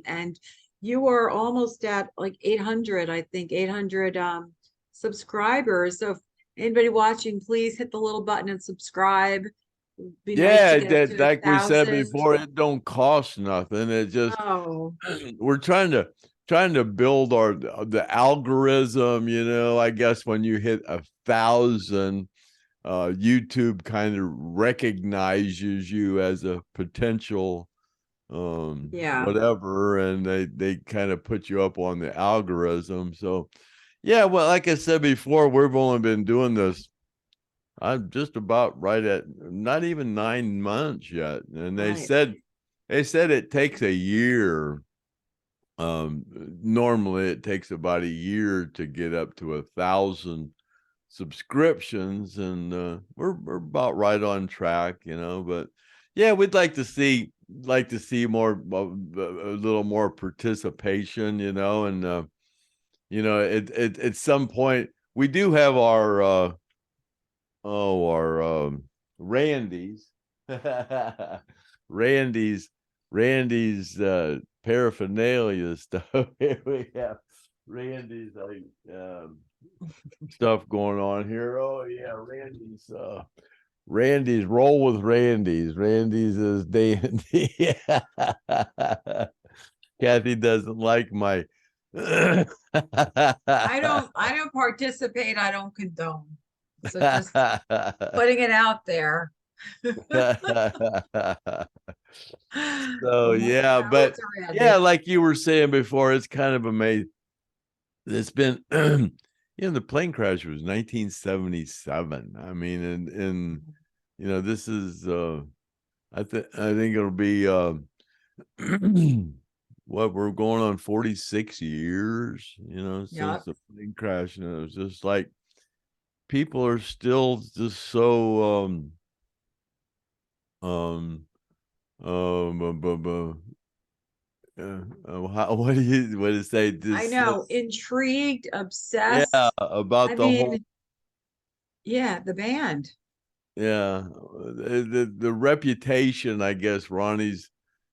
And you are almost at like 800, I think, 800 subscribers. So if anybody watching, please hit the little button and subscribe. It'd be nice to Yeah, get up that to a like we said thousand. before, it don't cost nothing. It just Oh, we're trying to build the algorithm, I guess when you hit 1,000, YouTube kind of recognizes you as a potential yeah. whatever, and they kind of put you up on the algorithm. So yeah, well, like I said before, we've only been doing this, I'm just about right at not even 9 months yet. And they Right. said it takes a year. Normally it takes about a year to get up to 1,000 subscriptions, and we're about right on track, but yeah, we'd like to see more, a little more participation, and you know, at some point we do have our Randy's Randy's paraphernalia stuff. Here we have Randy's like stuff going on here. Oh yeah, Randy's roll with Randy's. Randy's is dandy. Kathy doesn't like my I don't participate, I don't condone. So just putting it out there. So yeah, Wow, but it's a yeah, Randy. like you were saying before, it's kind of amazing. It's been the plane crash was 1977. I mean, and you know, this is I think it'll be what we're going on 46 years, you know, since Yep. the plane crash. And it was just like people are still just so um what do you say? I Just know, intrigued, yeah, obsessed. I about the whole mean, yeah, the band. yeah, the reputation, I guess, Ronnie's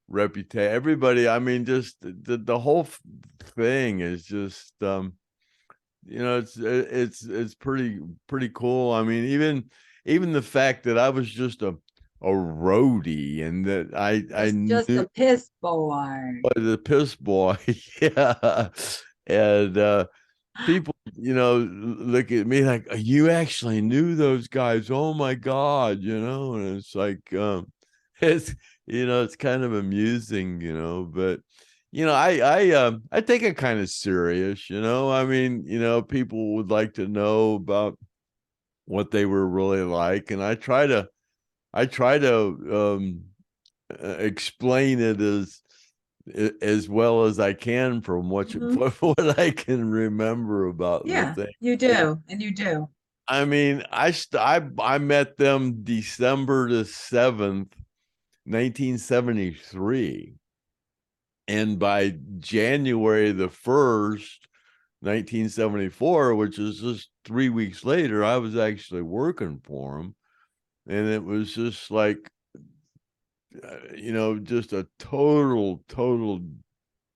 reputation. Everybody, I mean, just the whole thing is just you know, it's pretty cool. I mean, even the fact that I was just a roadie and that I Just knew a piss boy. the piss boy, yeah, and people, you know, look at me like you actually knew those guys. Oh my God, you know, and it's like it's you know, it's kind of amusing, you know, but you know, I take it kind of serious, you know. I mean, you know, people would like to know about what they were really like, and I try to explain it as well as I can from Mhm. what I can remember about the Yeah, thing. you do, and you do. I mean, I met them December 7th, 1973, and by January 1st, 1974, which is just 3 weeks later, I was actually working for them, and it was just like you know, just a total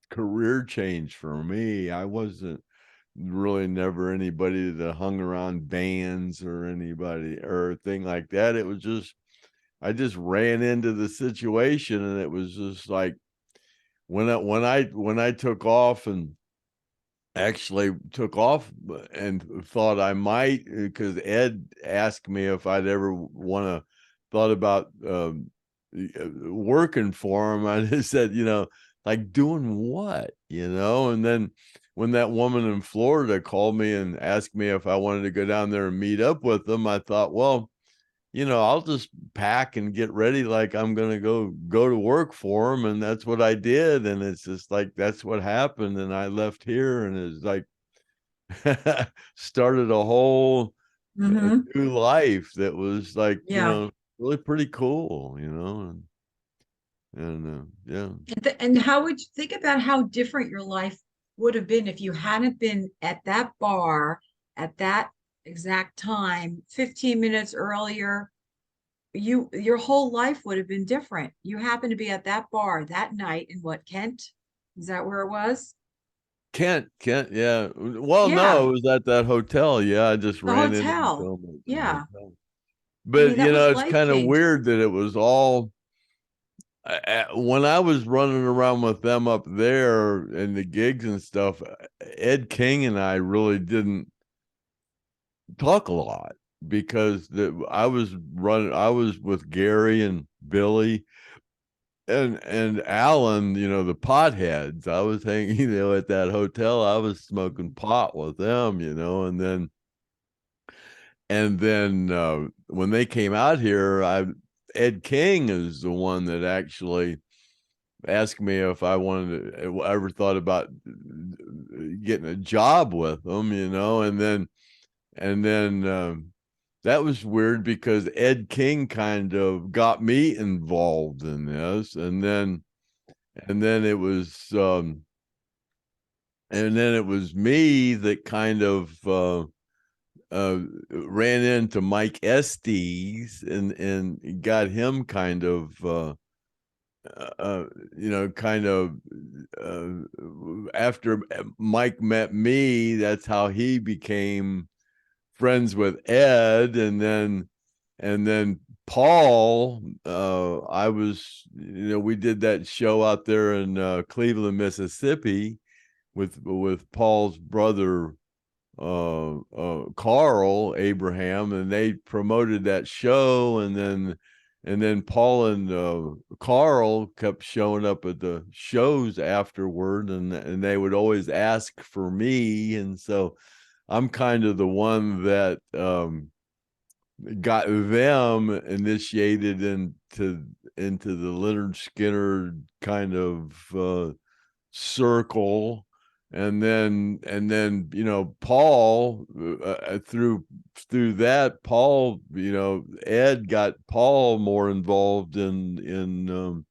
career change for me. I wasn't really never anybody that hung around bands or anybody or a thing like that. It was just I just ran into the situation, and it was just like when I took off and actually took off and thought I might because Ed asked me if I'd ever want to thought about working for him. I just said, you know, like doing what, you know? And then when that woman in Florida called me and asked me if I wanted to go down there and meet up with them, I thought, well, you know, I'll just pack and get ready like I'm gonna go to work for them, and that's what I did. And it's just like that's what happened, and I left here, and it's like started a whole Hmm. new life that was like, you Yeah. know, really pretty cool, you know, and yeah. And how would you think about how different your life would have been if you hadn't been at that bar at that exact time, 15 minutes earlier? Your whole life would have been different. You happened to be at that bar that night in what, Kent? Is that where it was? Kent, yeah. Well, Yeah, no, it was at that hotel. Yeah, I just the ran in and hotel. filmed it in the Yeah. hotel. I But mean, that you know, was it's kind of life-changing. weird that it was all when I was running around with them up there and the gigs and stuff. Ed King and I really didn't talk a lot because I was with Gary and Billy and Alan, you know, the potheads. I was hanging, you know, at that hotel. I was smoking pot with them, you know, and then when they came out here, I Ed King is the one that actually asked me if I wanted to ever thought about getting a job with them, you know, and then that was weird because Ed King kind of got me involved in this, and then it was and then it was me that kind of ran into Mike Estes and got him kind of kind of after Mike met me, that's how he became friends with Ed, and then Paul. I was, we did that show out there in Cleveland, Mississippi, with Paul's brother Carl Abraham, and they promoted that show, and then Paul and Carl kept showing up at the shows afterward, and they would always ask for me, and so I'm kind of the one that got them initiated into the Lynyrd Skynyrd kind of circle. And then Paul, through that, Paul, Ed got Paul more involved in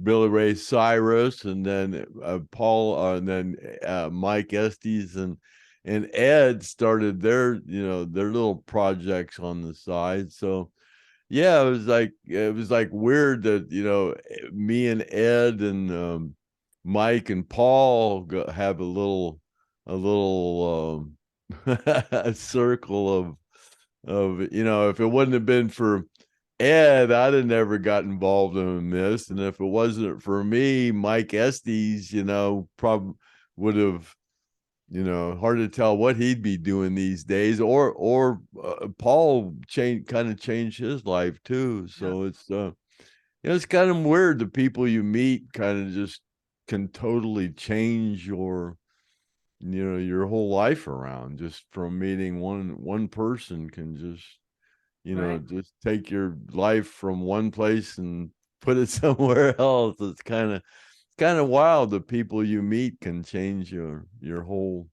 Billy Ray Cyrus, and then Paul, and then Mike Estes and Ed started their little projects on the side. So yeah, it was like weird that me and Ed and Mike and Paul have a little a circle of if it wouldn't have been for Ed, I'd have never got involved in this, and if it wasn't for me, Mike Estes, probably would have, hard to tell what he'd be doing these days, or Paul kind of changed his life too. So it's kind of weird, the people you meet kind of just can totally change your whole life around, just from meeting one person can just Right. just take your life from one place and put it somewhere else. It's kind of wild, the people you meet can change your whole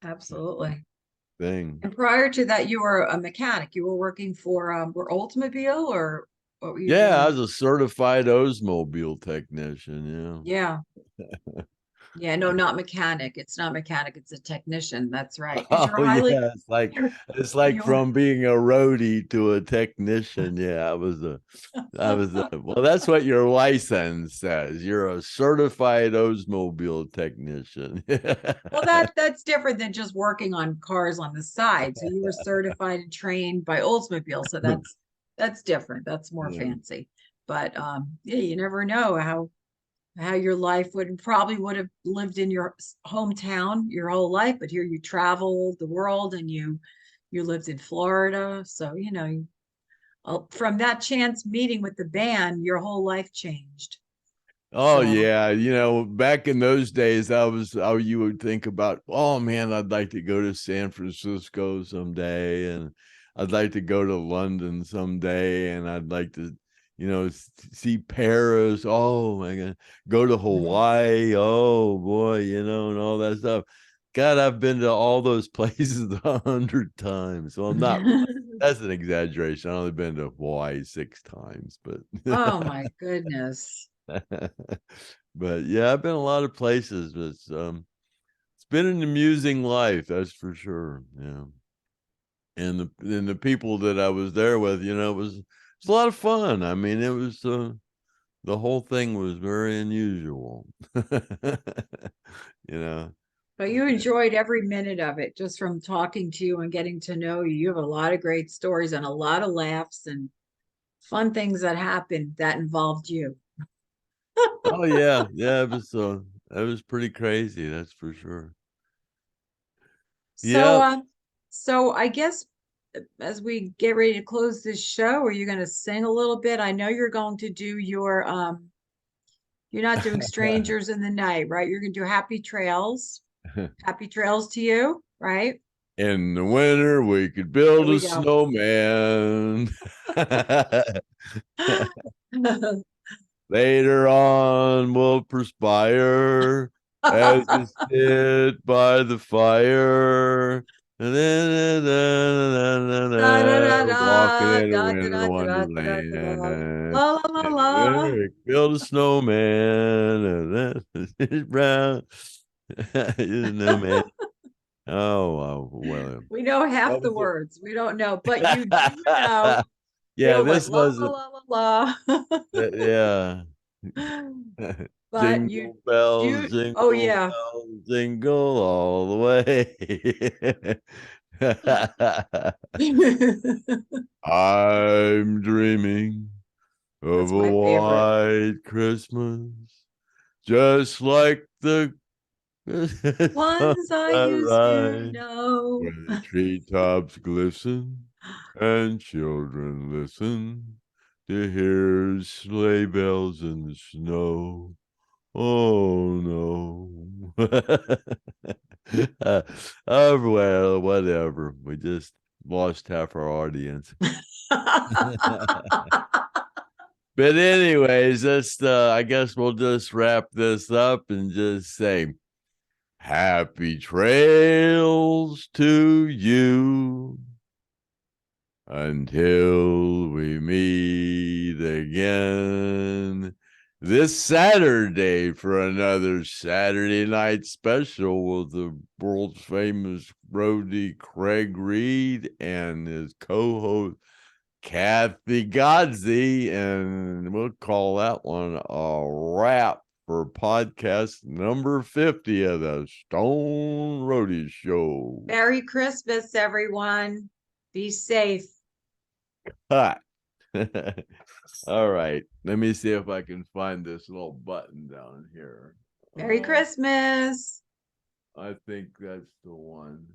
Absolutely. thing. And prior to that, you were a mechanic. You were working for Oldsmobile, or what were you Yeah, I doing? was a certified Oldsmobile technician. Yeah. Yeah, no, not mechanic. It's not mechanic, it's a technician. That's right. Because you're Oh highly yeah, you're it's like you're from being a roadie to a technician. Yeah, well, that's what your license says. You're a certified Oldsmobile technician. well, that's different than just working on cars on the side. So you were certified and trained by Oldsmobile. So that's different. That's more Yeah. fancy. But yeah, you never know how your life would have lived in your hometown your whole life, but here you traveled the world and you lived in Florida. So, from that chance meeting with the band, your whole life changed. Oh So, yeah, back in those days, you would think about, oh man, I'd like to go to San Francisco someday, and I'd like to go to London someday, and I'd like to, see Paris. Oh my God, go to mhm. Hawaii. Oh boy, and all that stuff. God, I've been to all those places 100 times. Well, not really. That's an exaggeration. I've only been to Hawaii 6 times, but Oh my goodness. but yeah, I've been a lot of places. It's been an amusing life, that's for sure. Yeah, and the people that I was there with, it was a lot of fun. I mean, it was the whole thing was very unusual. you know. But you enjoyed every minute of it just from talking to you and getting to know you. You have a lot of great stories and a lot of laughs and fun things that happened that involved you. Oh yeah, yeah. It was pretty crazy, that's for sure. So, Yep. so I guess as we get ready to close this show, are you going to sing a little bit? I know you're going to do you're not doing Strangers in the Night, right? You're going to do Happy Trails. Happy Trails to you, right? In the winter, we could There build we a go. snowman. Later on, we'll perspire as you sit by the fire. Da, da, da, Walking da, in a da, da, winter da, da, da, da, da, da. wonderland. La la la In the la. winter, build a snowman. Brown. Isn't that man? Oh, well. We know half That the was it. words. We don't know, but you do know. Yeah, It went this la was la la la yeah. la. But you Jingle bells, do. Oh jingle yeah. bells, jingle all the way. I'm dreaming of That's a my favorite. white Christmas, just like the Ones I used to sunrise, know. where the treetops glisten and children listen to hear sleigh bells in the snow. Oh no. Oh well, whatever. We just lost half our audience. But anyways, that's I guess we'll just wrap this up and just say happy trails to you until we meet again this Saturday for another Saturday night special with the world's famous roadie Craig Reed and his co-host Kathy Godsey, and we'll call that one a wrap for podcast number 50 of the Stone Roadie Show. Merry Christmas, everyone. Be safe. Cut. All right. Let me see if I can find this little button down here. Merry Christmas. I think that's the one.